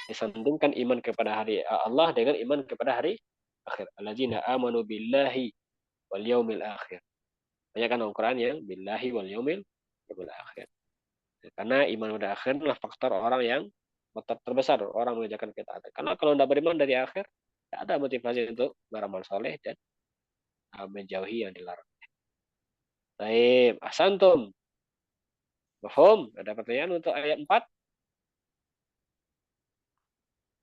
disandingkan iman kepada hari Allah dengan iman kepada hari akhir. Alladzina amanu billahi wal yaumil akhir. Banyak kan Al-Quran yang billahi wal yaumil akhir. Karena iman pada akhir adalah faktor orang yang terbesar, orang mengerjakan ketaatan. Karena kalau tidak beriman dari akhir, tidak ada motivasi untuk beramal soleh dan menjauhi yang dilarang. Baik, asantum. Mafhum? Ada pertanyaan untuk ayat 4?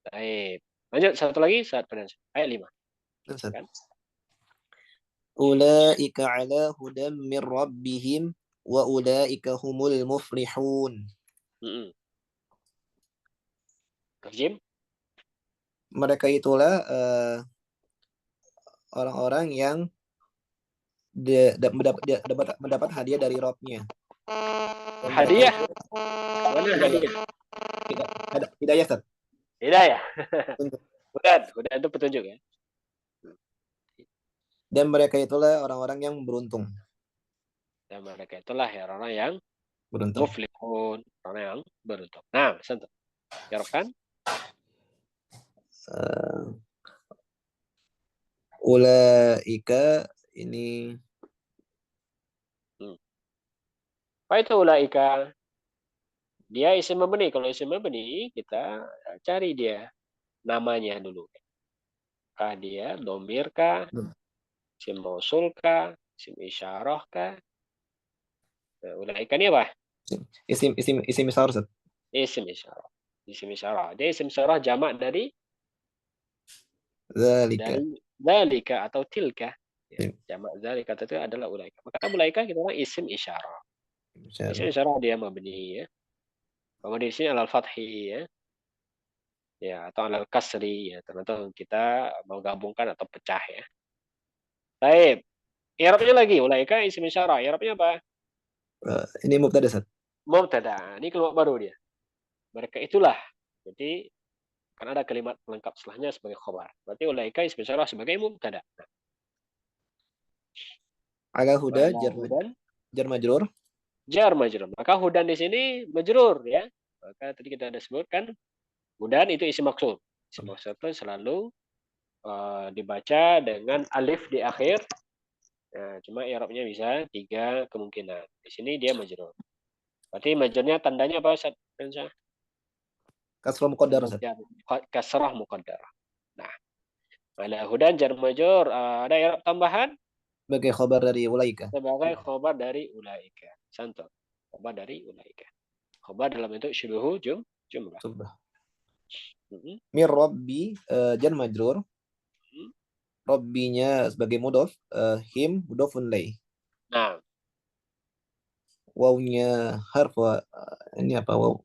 Baik. Lanjut satu lagi saat penjelasan. Ayat 5. Kan? Ulaika ala hudam min rabbihim wa ulaika humul muflihun. Terjem. Mereka itulah orang-orang yang mendapat hadiah dari Rabb-nya. Hadiah? Mana hadiah? Hidayah, Ustaz. Hidayah. Udah itu petunjuk ya. Dan mereka itulah orang-orang yang beruntung. Dan mereka itulah ya orang-orang yang beruntung. Muflihun, orang yang beruntung. Nah, sentuh. Jarkan. Ulaika ini Apa itu ulaika? Dia isim mabni. Kalau isim mabni kita cari dia namanya dulu. Kah dia domir kah? Isim mausul kah? Isim isyarah kah? Nah, ulaika ini apa? isim isar, Ustaz. Isim isyarah. Isim isyarah. Dia isim isyarah jamak dari Zalika. zalika atau tilka. Ya, Iya. jamak zalika itu adalah ulaika. Maka ulaika kita bilang isim isyarah. Isim Isyarah. isyarah dia mabni ya. Mabni di sini alal fathi ya. Ya, atau alal kasri ya. Tergantung kita mau gabungkan atau pecah ya. Baik. I'rabnya lagi ulaika isim isyarah. I'rabnya apa? Ini mubtada, Ustaz. Mubtada. Ini keluar baru dia. Mereka itulah. Jadi kan ada kalimat pelengkap setelahnya sebagai khobar. Berarti ulaika isim isyarah sebagai mubtada. Nah, Ala huda wala jar hudan jar majrur. jar majrur. Maka hudan di sini majrur ya. Maka tadi kita ada sebutkan hudan itu isim maksud. Isim maksud itu selalu dibaca dengan alif di akhir. Nah, cuma i'rabnya bisa 3 kemungkinan. Di sini dia majrur. Berarti majrurnya tandanya apa Ustaz? Kasrah muqaddar, Ustaz. Kasrah muqaddarah. Nah, ala hudan jar majrur ada i'rab tambahan Sebagai khabar dari ulaika. sebagai khobar dari ulaika. Santo. Khobar dari ulaika. Khobar dalam bentuk syubuhu jumlah. Subah. Mhm. Mir rabbi jar majrur. Mhm. Rabbinya sebagai mudhof, him mudhofun ilaih. Nah, Wawnya harf ini apa waw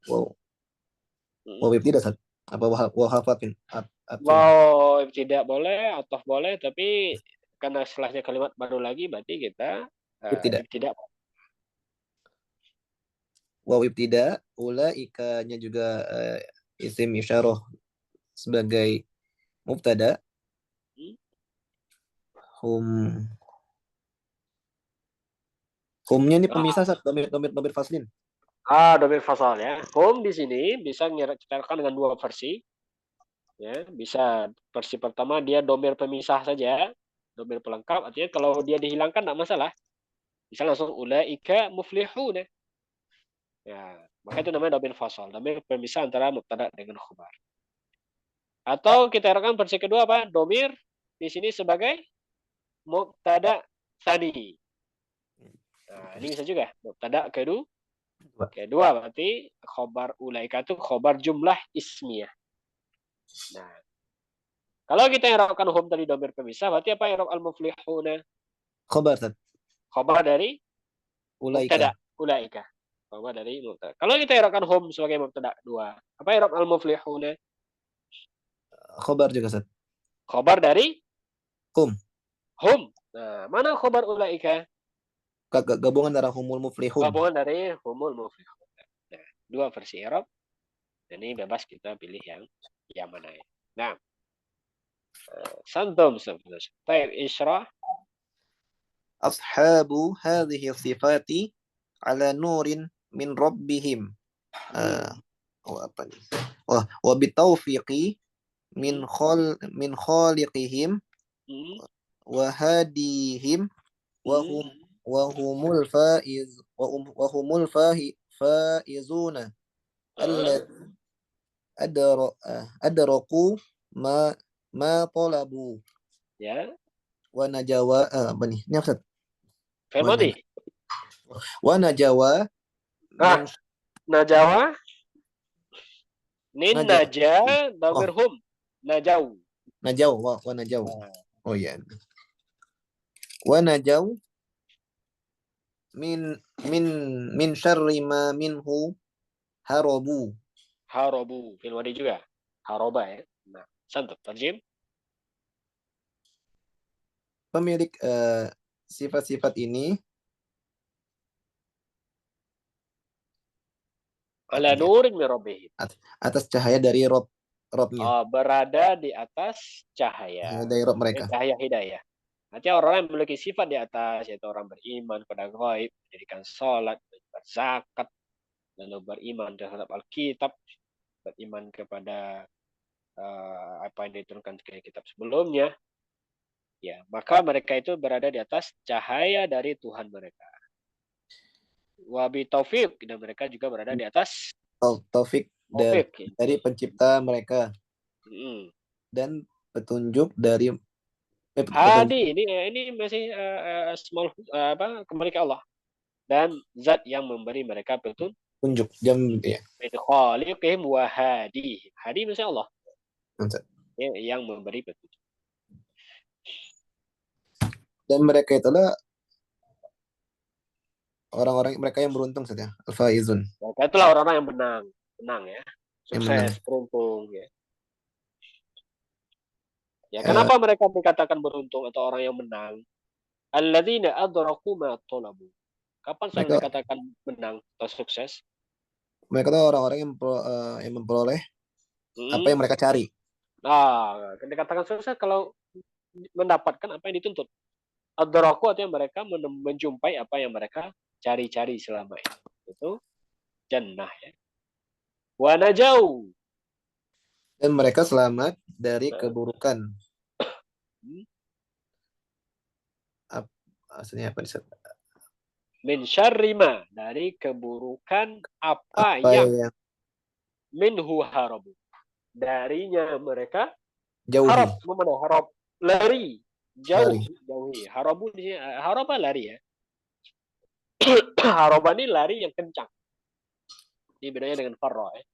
mhm. tidak, Ustaz. Apa waw harfatin atfin. Mau tidak boleh, atau boleh, tapi karena setelahnya kalimat baru lagi, berarti kita Ibtida. tidak. Waw ibtida, ulaikanya juga isim isyarah sebagai mubtada. Hmm? Hum humnya ini Ah, pemisah, Ustaz. Domir faslin. domir fasal ya. Home di sini bisa kita dengan dua versi. Ya, bisa versi pertama dia domir pemisah saja, domir pelengkap. Artinya kalau dia dihilangkan tidak masalah. Bisa langsung ulaika muflihun. Ya, maka itu namanya domir fasal, domir pemisah antara mubtada dengan khabar. Atau kita rekam versi kedua apa? Domir di sini sebagai mubtada tsani. Nah, ini bisa juga mubtada kedua berarti khobar ulaika itu khobar jumlah ismiyah. Nah, kalau kita i'rabkan hum tadi domir pemisah, berarti apa i'rab al-muflihuna? Khabar, Ustaz. Khobar dari mubtada Ulaika. ulaika. Khobar dari mubtada. Kalau kita i'rabkan hum sebagai mubtada dua, apa i'rab al-muflihuna? Khabar juga, Ustaz. Khobar dari Hum. hum. Nah, mana khobar ulaika? Gabungan antara humul muflihun. Gabungan dari humul muflihun. Nah, dua versi i'rab. Ini bebas kita pilih yang mana ya. Nah, santum sebenarnya. Baik, isyrah. Ashabu hadhihi sifati ala nurin min rabbihim. Apa nih? Wa bitaufiqi min khaliqihim wa hadihim wa humul faizuna adraku ma talabu Ya, wa najawa apa nih? Ini apa? Firmadi. Wa najawa Ah, min najawa. Nin najaw. naja Oh, damir hum. Najau. najaw wa najaw. Nah, Oh iya. Wa najaw min min min syarri ma minhu harabu. harobu. Firmadi juga. Haroba ya. Nah, santum. Terjem. Pemilik sifat-sifat ini Ala apanya? nurin min rabbihim. Atas cahaya dari Robnya. Berada di atas cahaya. Dari Rob mereka. Cahaya hidayah. Artinya orang yang memiliki sifat di atas, yaitu orang beriman pada gaib, mendirikan sholat, berzakat, lalu beriman terhadap Alkitab, beriman kepada apa yang diturunkan ke kitab sebelumnya, Ya, maka mereka itu berada di atas cahaya dari Tuhan mereka. Wabi taufik, dan mereka juga berada di atas Taufik taufik. dari pencipta mereka Mm. dan petunjuk dari petunjuk Hadi, ini masih small kembali ke Allah, dan zat yang memberi mereka petunjuk. jam ya. Khaliqihim wa hadi. Hadi maksudnya Allah, Mantap. yang memberi petunjuk. Dan mereka itulah orang-orang mereka yang beruntung saja, al-faizun, Mereka itulah orang-orang yang menang ya, yang menang. sukses, beruntung ya. Ya, Eh, kenapa mereka dikatakan beruntung atau orang yang menang? Alladzina adraku ma talabu. Kapan seorang mereka dikatakan menang atau sukses? mereka tuh orang-orang yang memperoleh apa yang mereka cari. Nah, dikatakan sukses kalau mendapatkan apa yang dituntut. Adraku artinya mereka menjumpai apa yang mereka cari-cari selama ini. Itu jannah ya. Wa najau. Dan mereka selamat dari keburukan. Aslinya apa? Min syarri ma, dari keburukan apa Apa yang yang minhu harabu. Darinya mereka jauhi, harap lari, lari. jauhi. Harabu di sini haraba lari ya. Haraba ini lari yang kencang. Ini bedanya dengan farra ya.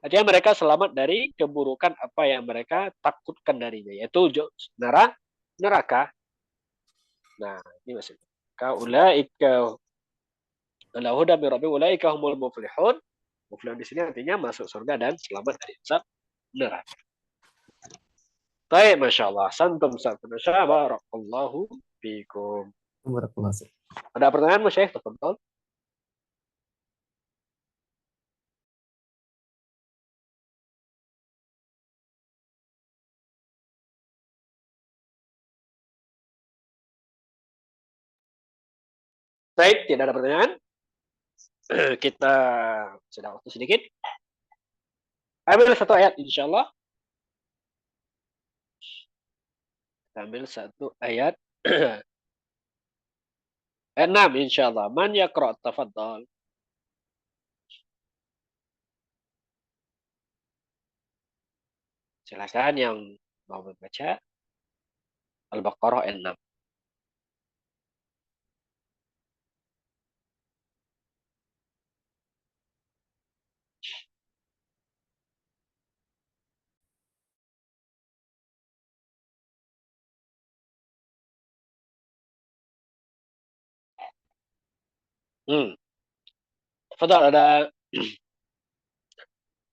Artinya mereka selamat dari keburukan apa yang mereka takutkan darinya, yaitu neraka. Nah, ini maksudnya. Kaulaika ala huda min rabbihim ulaika humul muflihun. Muflihun di sini artinya masuk surga dan selamat dari azab neraka. Baik, Masya Allah. Santum santum. Barakallahu fikum. Barakallahu. Ada pertanyaan, Mas Syekh? Tafadhol. Baik, tidak ada pertanyaan. Kita sudah waktu sedikit. Ambil satu ayat, insya Allah. Ambil satu ayat. Ayat 6, insya Allah. Man yaqra' tafadhol. Silakan yang mau membaca Al-Baqarah ayat 6. Tafadhol, ada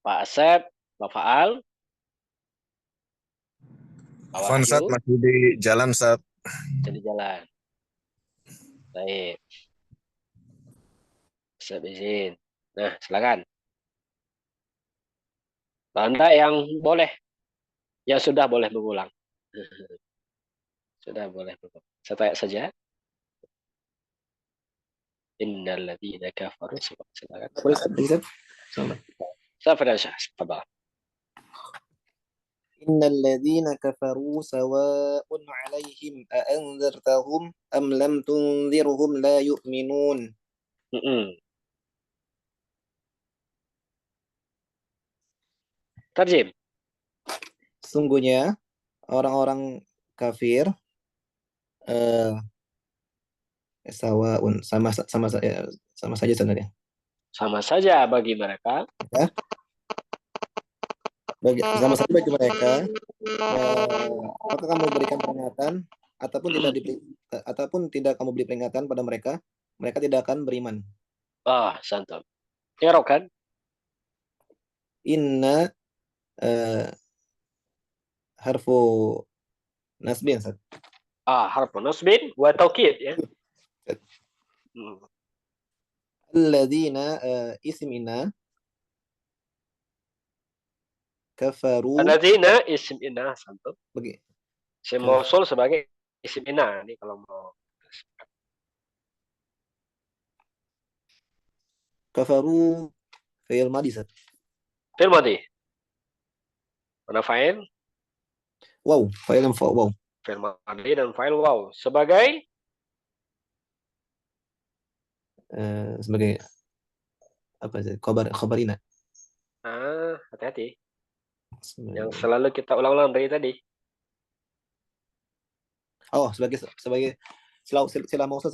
Pak Asep, Pak Faal. Pak Afwan, Sat, Wahyu, masih di jalan, Sat. jadi jalan. Baik. Asep izin. Nah, silakan. Anda yang boleh, yang sudah boleh mengulang. Sudah boleh mengulang. Satu ayat saja. Innal ladzina kafaru. Silakan. Safar Syah. Tafadhol. Innal ladzina kafaru sawa'un 'alaihim a anzartahum am lam tunzirhum la yu'minun. Tarjim. Sungguhnya orang-orang kafir sawa'un sama saja sebenarnya. Sama saja bagi mereka. Ya. Sama saja bagi mereka. Apakah kamu berikan peringatan ataupun tidak kamu beri peringatan pada mereka, mereka tidak akan beriman. Santam. Irok kan? Inna harfu nasbin. Harfu nasbin wa taukid ya. Alladzina isim inna kafaru. Alladzina isim inna, santum. Bagi Isim mausul sebagai isim inna. Ini kalau mau. Kafaru fi'il madhi. Fi'il madhi. Mana fa'il? Wow, fa'il dan wow. Fi'il madhi dan fa'il waw. Sebagai Sebagai apa sih? Khobarina. hati-hati. Yang Sebagai, selalu kita ulang-ulang dari tadi. sebagai sila mausul.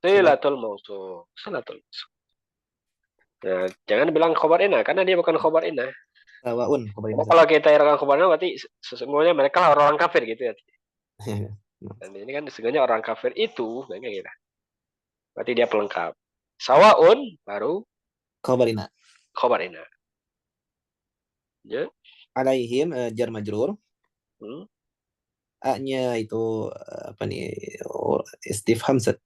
Silatul mausul. Silatul mausul. Nah, jangan bilang khobar inah karena dia bukan khobar inah. Sawaun khobarina. Karena kalau kita irokkan khobar inah berarti sesungguhnya mereka lah orang kafir gitu ya. Dan ini kan sesungguhnya orang kafir itu kayak gitu. Berarti dia pelengkap. Sawaun baru Khobarina. khobar inah. Ya. Alaihim jar majrur. Hmm. A-nya itu apa nih? Istifham set.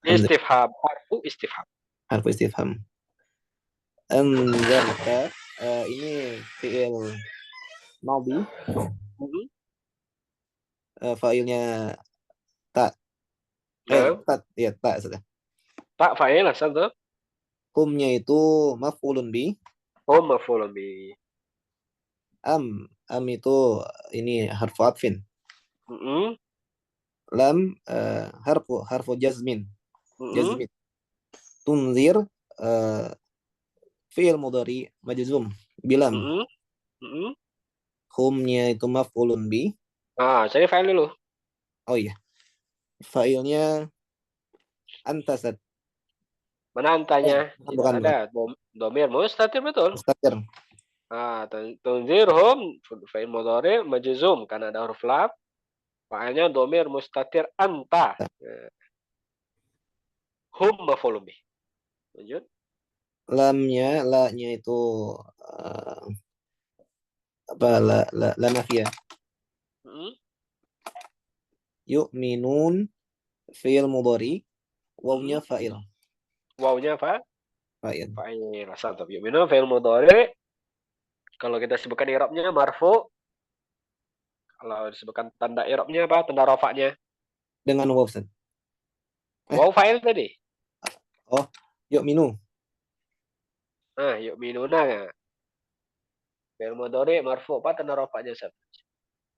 Istifham, harfu istifham. Harfu istifham. Anzarta ini fi'il madhi. Fa'ilnya ta. Ta sudah. Tak fa'il asal tuh. Humnya itu maf'ulun bi. Maf'ulun bi. Am itu ini harfu atfin. Lam harfu jazmin. Jazmin. Tunzir fi'il mudhari majzum bilam. Humnya itu maf'ulun bi. Cari fa'il dulu. Oh iya. Fa'ilnya antasat. Mana antanya? Bukan. Ada domir mustatir betul. Mustatir. Tunzirhum fa'il mudhari majzum karena ada huruf lam. Fa'ilnya domir mustatir anta. Hum maf'ulun bi. Lanjut. La-nya itu apa la nafiyah. Yu'minun fi'il mudhari, wawnya fa'il. Wawnya apa? Fa'il. Fa'il. Santap. Yu'minun fi'il mudhari. Kalau kita sebutkan i'rabnya marfu. Kalau disebutkan tanda i'rabnya apa? Tanda rafa'nya. Dengan waw. Waw fa'il tadi. Oh, yu'minu. Yu'minuna. Fi'il mudhari marfu, apa tanda rafa'nya, Ustaz?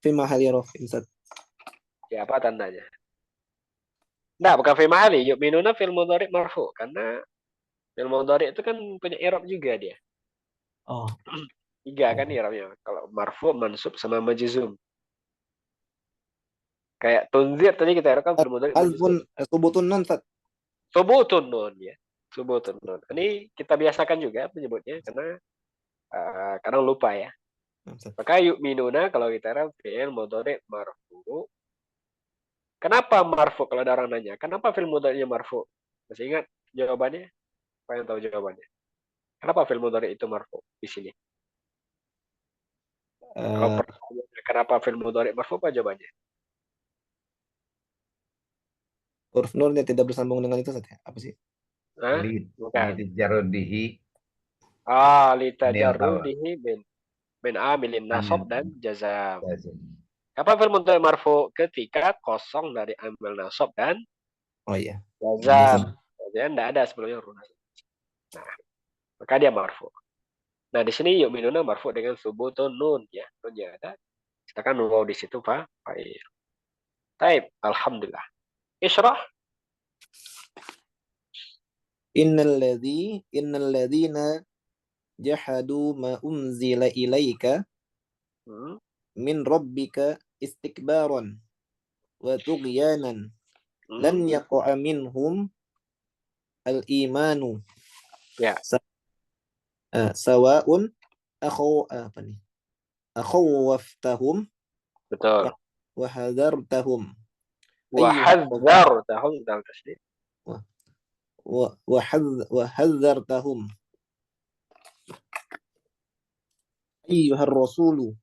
Fi mahali raf'in, Ustaz. Ya, apa tandanya? Nah, bukan fi mahali. Yu'minuna fi'il mudhari marfu karena fi'il mudhari itu kan punya i'rab juga dia. Oh. 3 kan i'rabnya. Kalau marfu, mansub sama majzum. Kayak tunzir tadi kita i'rabkan fi'il mudhari majzum. Subutun nun, Ustaz. Subutun nun ya. Subutun nun. Ini kita biasakan juga menyebutnya karena kadang lupa ya. Maka yu'minuna kalau kita i'rab fi'il mudhari marfu. Kenapa marfu kalau ada orang nanya? Kenapa fi'il mudhari'nya marfu? Masih ingat jawabannya? Apa yang tahu jawabannya? Kenapa fi'il mudhari' itu marfu di sini? Kalau pertanyaannya kenapa fi'il mudhari' marfu, apa jawabannya? Huruf nunnya tidak bersambung dengan itu, Ustaz. Apa sih? Litajarrudihi. Litajarrudihi min amilin nasab dan jazam. Kapan fi'il mudhari' marfu? Ketika kosong dari amil nasab dan jazam. Jadi tidak ada sebelumnya huruf nasab. Nah, maka dia marfu. Nah, di sini yu'minuna marfu dengan subutun nun ya. Nunnya ada. Sedangkan nun waw di situ fa'il. Taib, alhamdulillah. Isyrah. Innal ladzina jahadu ma unzila ilaika min rabbika istikbaran wa tughyanan lan yaqa'a minhum al-imanu. Ya. Sawa'un akhawaftahum. Betul. Wa hadartahum. Wa hadartahum dalam tasydid. Wa hadartahum. Ayyuhar rasulu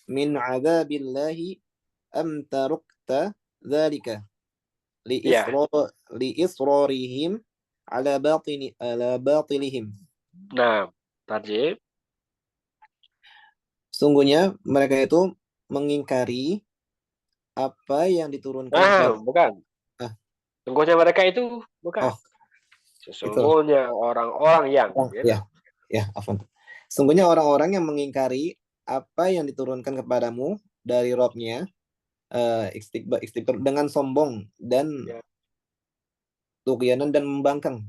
min 'adzabillahi am tarakta dzalika li israrihim ala batilihim. Nah, tarjib. Sungguhnya mereka itu mengingkari apa yang diturunkan. Bukan. Sungguhnya mereka itu bukan. Sesungguhnya orang-orang yang. Afwan. Sungguhnya orang-orang yang mengingkari apa yang diturunkan kepadamu dari Robnya, istikbar dengan sombong dan Ya. tughyanan dan membangkang.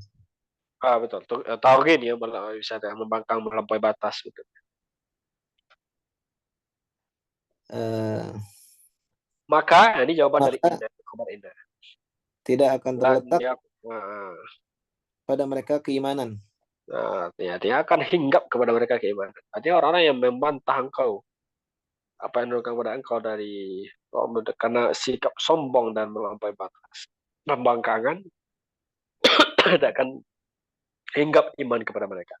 Betul. Tauhid ya, bisa membangkang melampaui batas gitu. Maka ini jawaban dari Maka Indah, khabar Indah. tidak akan terletak Ya, pada mereka keimanan. dia akan hinggap kepada mereka keimanan. Artinya orang-orang yang membantah engkau, apa yang dilakukan kepada engkau dari karena sikap sombong dan melampaui batas, pembangkangan, tidak akan hinggap iman kepada mereka.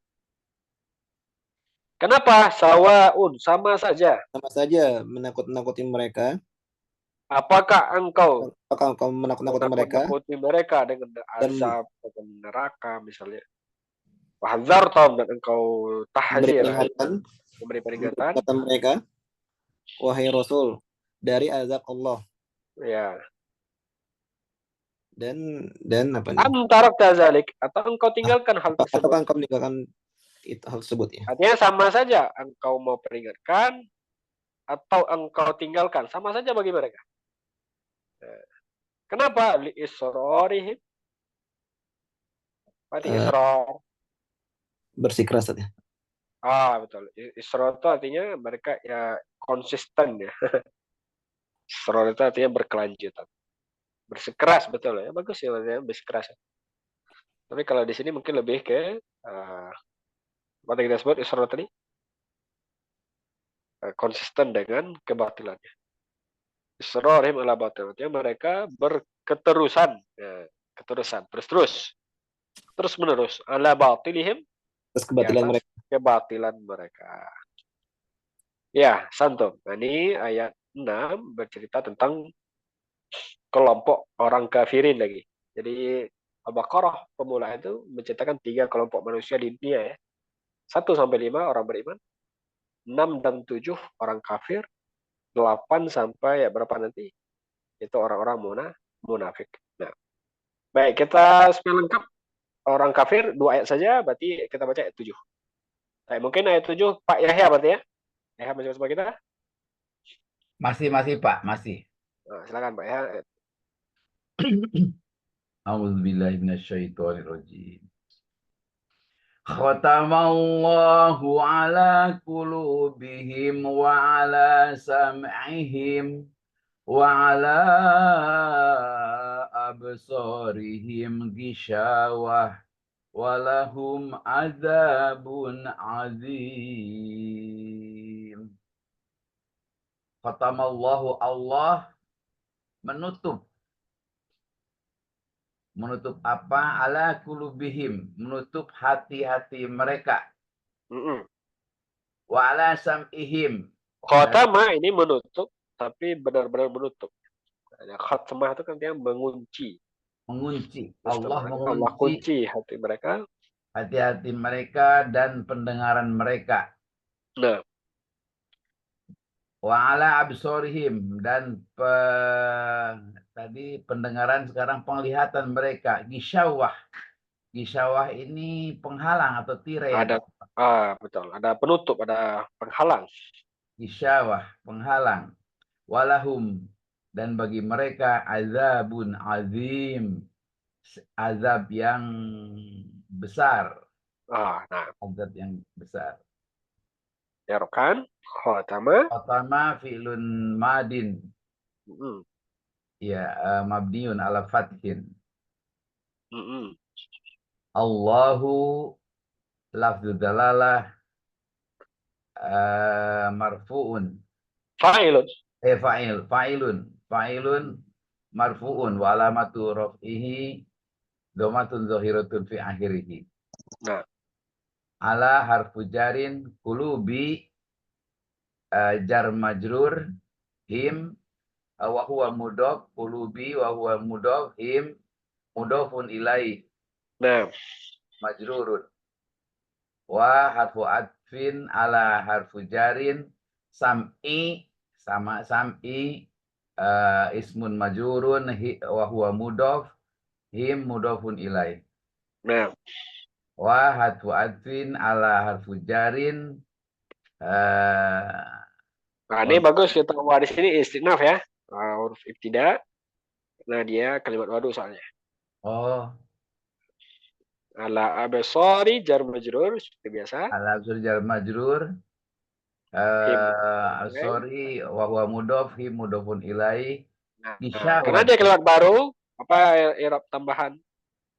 Kenapa? Sawaun, sama saja. Sama saja menakut-nakuti mereka. Apakah engkau menakut-nakuti mereka menakut-nakuti mereka dengan dan azab, dengan neraka misalnya. Wahadzartum, dan engkau tahzir, memberi peringatan mereka, wahai Rasul, dari azab Allah. Ya. Dan apa nih? Antara tazalik, atau engkau tinggalkan hal tersebut. Apakah engkau meninggalkan hal tersebut ya? Artinya sama saja, engkau mau peringatkan atau engkau tinggalkan, sama saja bagi mereka. Kenapa? Li israrihim. Berarti israr. Bersikeras ya. Betul. Israr itu artinya mereka ya konsisten ya. Israr itu artinya berkelanjutan. Bersikeras, betul ya. Bagus ya, bersikeras. Tapi kalau di sini mungkin lebih ke apa kita sebut israr tadi? Konsisten dengan kebatilannya. Israrihim ala batil. Artinya mereka berketerusan, terus menerus ala batilihim, kebatilan mereka. Ya, Santo. Nah, ini ayat 6 bercerita tentang kelompok orang kafirin lagi. Jadi Al-Baqarah pemula itu menceritakan 3 kelompok manusia di dunia ya. 1-5 orang beriman, 6 dan 7 orang kafir, 8 sampai berapa nanti? Itu orang-orang munafik. Nah, baik, kita spell lengkap orang kafir 2 ayat saja, berarti kita baca ayat 7. Baik, mungkin ayat 7 Pak Yahya berarti ya. Yahya masih bersama kita? Masih Pak, masih. Nah, silakan Pak Yahya. A'udzubillahi minasyaitonirrajim. Khatamallahu ala qulubihim wa ala sam'ihim wa ala absarihim ghishawah walahum adzabun azim. Khatamallahu, Allah menutup apa? Ala qulubihim, menutup hati-hati mereka. Wa ala sam'ihim. Khatama ini menutup, tapi benar-benar menutup. Khatmah itu kan dia mengunci. Allah mengunci hati mereka. Hati-hati mereka dan pendengaran mereka. Nah. Wa ala absorihim, dan tadi pendengaran, sekarang penglihatan mereka. Ghishawah. Ghishawah ini penghalang atau tirai. Betul. Ada penutup, ada penghalang. Ghishawah, penghalang. Walahum, dan bagi mereka azabun azim, azab yang besar. Azab yang besar. Ya kan? Khatama fi'lun madin. Ya, mabniun ala fathin. Allahu lafzu dalalah marfu'un. Fa'ilun marfu'un wa alamatu raf'ihi dhammatun zahiratun fi akhirih. Nah. Ala harfu jarin, qulubi jar majrur, him wa huwa mudhaf, qulubi wa huwa mudhaf, him mudhafun ilaih. Nah. Majrurun. Wa harfu atfin ala harfu jarin, sam'i, sama sam'i, ismun majrurun wa huwa mudhaf, him mudhafun ilaih. Nah. Wa harfu atfin ala harfu jarin, Eh, Nah, ini bagus kita buat di sini istinaf ya. Huruf ibtida. Nah, dia kalimat wadu soalnya. oh, Ala absari jar majrur seperti biasa. al-absur jar majrur. Him. Sorry, wa huwa mudhof, hi mudhofun ilaih. Nah, karena dia kalimat baru, apa i'rab tambahan?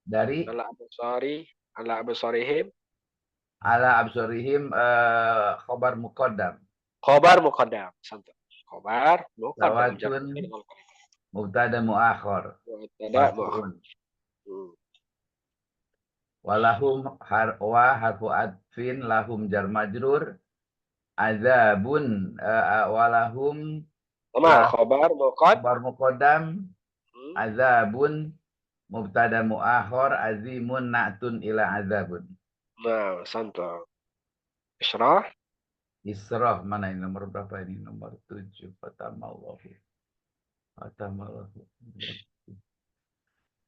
Dari Ala absarihim. ala absurihim khobar muqaddam. Khobar muqaddam. Santai. Khobar muqaddam. Lawatun mubtada muakhar. Tidak Marfu'un. Hmm. Walahum harfu adfin lahum jar majrur. Azabun walahum Sama khobar muqaddam. khobar muqaddam. Azabun mubtada muakhar. Azimun na'tun ila azabun. Nah, santai. Isyrah. Israh mana ini nomor berapa ini? Nomor 7. Fatamallahu.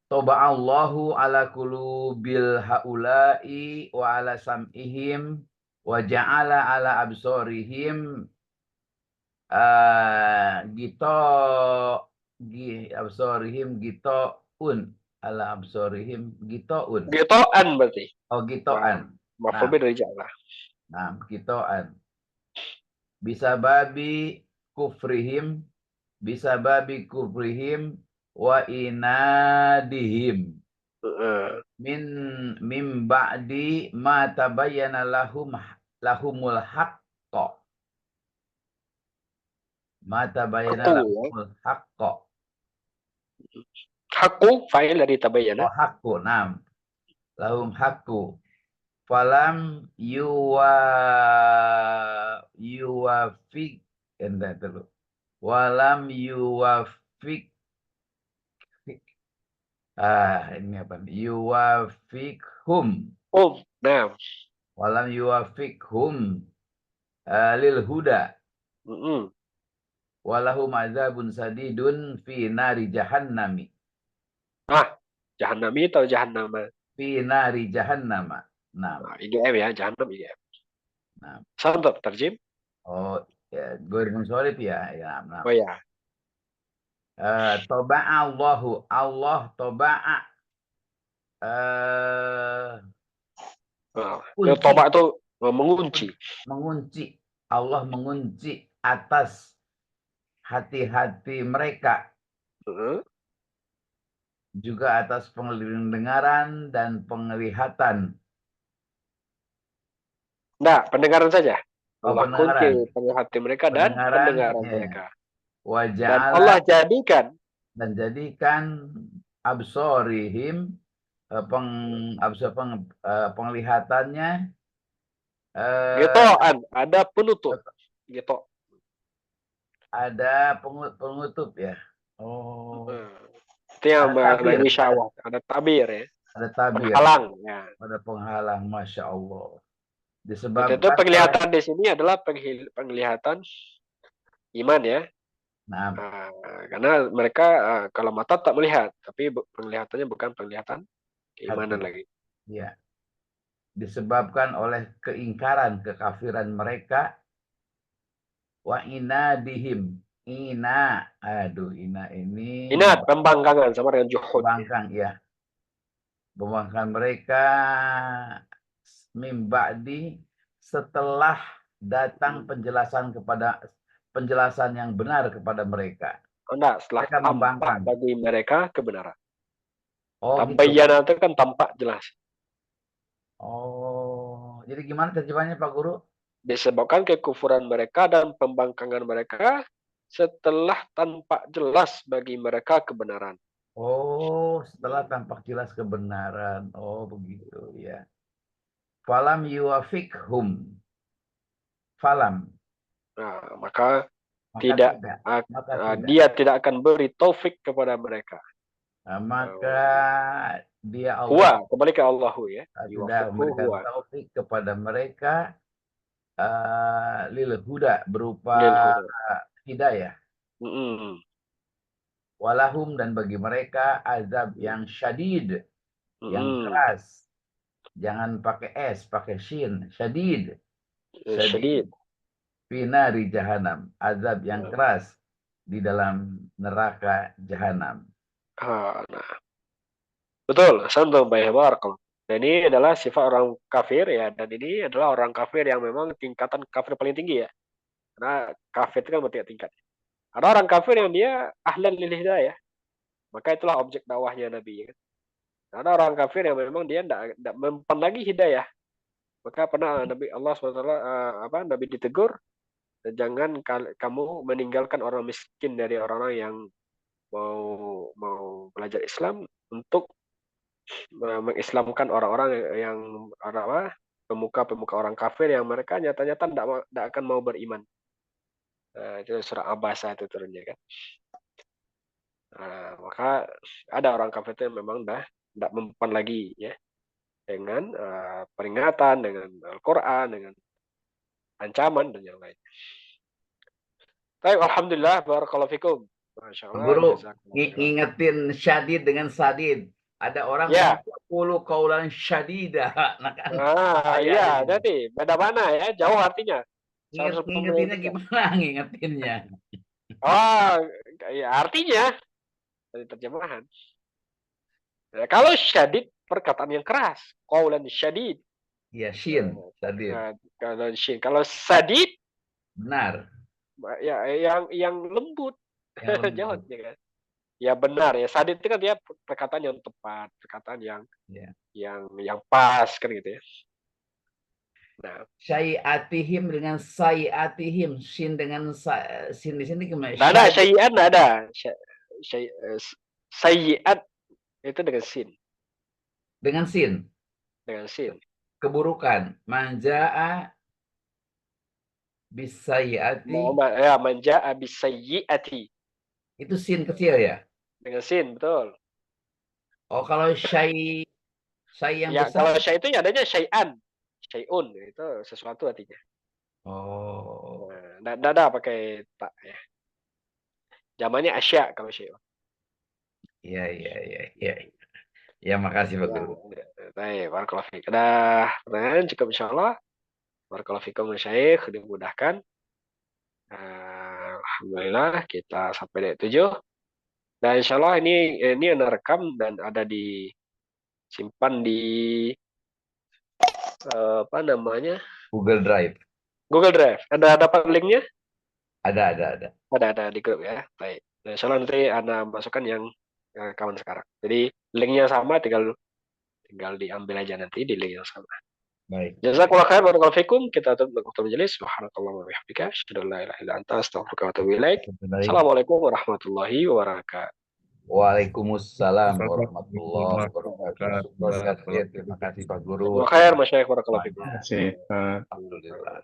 Toba'allahu ala qulubil haula'i wa ala sam'ihim wa ja'ala ala absorihim absorihim ala absorihim gito'un. Gito'an berarti. Oh, gito'an. Maf'ul dari ja'ala. Nah, gito'an. Bisa babi kufrihim wa inadihim min ba'di ma tabayyana lahumul haqqo. Ma tabayyana lahumul haqqo. Haqqu fa'il dari tabayyana. Oh, haqqu, nam. Lahum haqqu. Falam yuwafik endah dulu. Walam yuwafik ini apa? Yuwafikhum. Nah. Walam yuwafikhum lil huda. Walahum azabun sadidun fi nari jahannami. Jahannami atau jahannama? Fi nari jahannama. Nah, IGM ya, jahannam IGM. Nah. Santap terjem. Oh, ya, gue sorry ya. Nah. Oh ya. Toba'a Allahu. Allah toba'a. Toba itu mengunci. Mengunci. Allah mengunci atas hati-hati mereka. Juga atas pendengaran dan penglihatan. Nah, pendengaran saja. Allah kunci hati mereka dan pendengaran mereka. Dan Allah jadikan absorihim penglihatannya gito'an, ada penutup. Gitu. Ada penutup ya. Oh. Itu yang bagi syawah. Ada tabir ya. Ada tabir. Penghalang ya. Ada penghalang, masya Allah. Disebabkan itu penglihatan di sini adalah penglihatan iman ya. Nah, karena mereka kalau mata tak melihat, tapi penglihatannya bukan penglihatan keimanan lagi. Ya. Disebabkan oleh keingkaran, kekafiran mereka. Wa inadihim. Ina ini. Inat, pembangkangan sama dengan juhud. Pembangkang ya. Pembangkangan mereka mimba'di setelah datang penjelasan yang benar kepada mereka. Setelah tampak bagi mereka kebenaran. Tabayyana itu kan tampak jelas. Jadi gimana terjemahannya Pak Guru? Disebabkan kekufuran mereka dan pembangkangan mereka setelah tampak jelas bagi mereka kebenaran. Setelah tampak jelas kebenaran. Begitu ya. Falam yuwafikhum. Falam. Maka dia tidak akan beri taufik kepada mereka. Maka dia Allah. Kembali ke Allahu ya. Tidak memberikan taufik kepada mereka lil huda berupa hidayah. Walahum dan bagi mereka azab yang syadid, yang keras. Jangan pakai S, pakai shin. Syadid. finari jahanam, azab yang keras di dalam neraka jahanam. Nah, betul, santum barakallahu. Dan ini adalah sifat orang kafir ya, dan ini adalah orang kafir yang memang tingkatan kafir paling tinggi ya. Karena kafir itu kan bertingkat. Ada orang kafir yang dia ahlan lil hidayah, maka itulah objek dakwahnya Nabi ya kan. Ada orang kafir yang memang dia tidak mempan lagi hidayah, maka pernah Nabi Allah SWT Nabi ditegur, jangan kamu meninggalkan orang miskin dari orang-orang yang mau belajar Islam untuk mengislamkan orang-orang yang pemuka-pemuka orang kafir yang mereka nyata-nyata tidak akan mau beriman. Itu surah Abasa itu turunnya kan. Maka ada orang kafir itu yang memang tidak mempan lagi ya dengan peringatan, dengan Al-Quran, dengan ancaman dan yang lain. Baik, alhamdulillah, barakallahu fikum. Masya Allah. Guru, ngingetin syadid dengan sadid. Ada orang ya. 10 kaulan syadidah. Nah, kan, iya, jadi beda mana ya, jauh artinya. Ngingetinnya gimana ngingetinnya? Oh, ya artinya dari terjemahan. Nah, kalau syadid perkataan yang keras, qaulan syadid. Ya, shin, sadid. Kalau shin, kalau sadid benar. Ya, yang lembut. Jawab ya kan. Ya benar ya. Sadid itu kan dia perkataan yang tepat, perkataan yang pas kan gitu ya. Nah, syai'atihim dengan sayi'atihim, sin dengan sin di sini gimana? Nggak ada syai'at, nggak ada. Sayi'at itu dengan sin. Dengan sin. Dengan sin. Keburukan. Manja'a bisayi'ati. Ya, manja'a bisayi'ati. Itu sin kecil ya? Dengan sin, betul. Oh, kalau syai yang ya, besar. Kalau syai itu ya adanya syai'an. Syai'un, itu sesuatu artinya. Oh. Nah, nggak ada pakai tak ya. Zamannya asya kalau syai'un. Iya. Ya, makasih Pak Guru. Baik, barakallahu fiik. Ada pertanyaan cukup insyaallah. Barakallahu fiikum Syekh, dimudahkan. Alhamdulillah kita sampai di 7. Dan insyaallah ini ada rekam dan ada disimpan di Google Drive. Google Drive. Ada dapat linknya? Ada. Ada di grup ya. Baik. Nah, insyaallah nanti Anda masukkan yang kawan sekarang. Jadi linknya sama, tinggal diambil aja nanti di link yang sama. Baik. Jazakallahu khair, barakallahu fikum. Kita tutup majelis. Subhanakallahumma wa bihamdika, asyhadu an la ilaha illa anta, astaghfiruka wa atubu ilaik. Assalamualaikum warahmatullahi wabarakatuh. Waalaikumsalam warahmatullahi wabarakatuh. Terima kasih Pak Guru. Khair, masyayikh, barakallahu fikum. Alhamdulillah.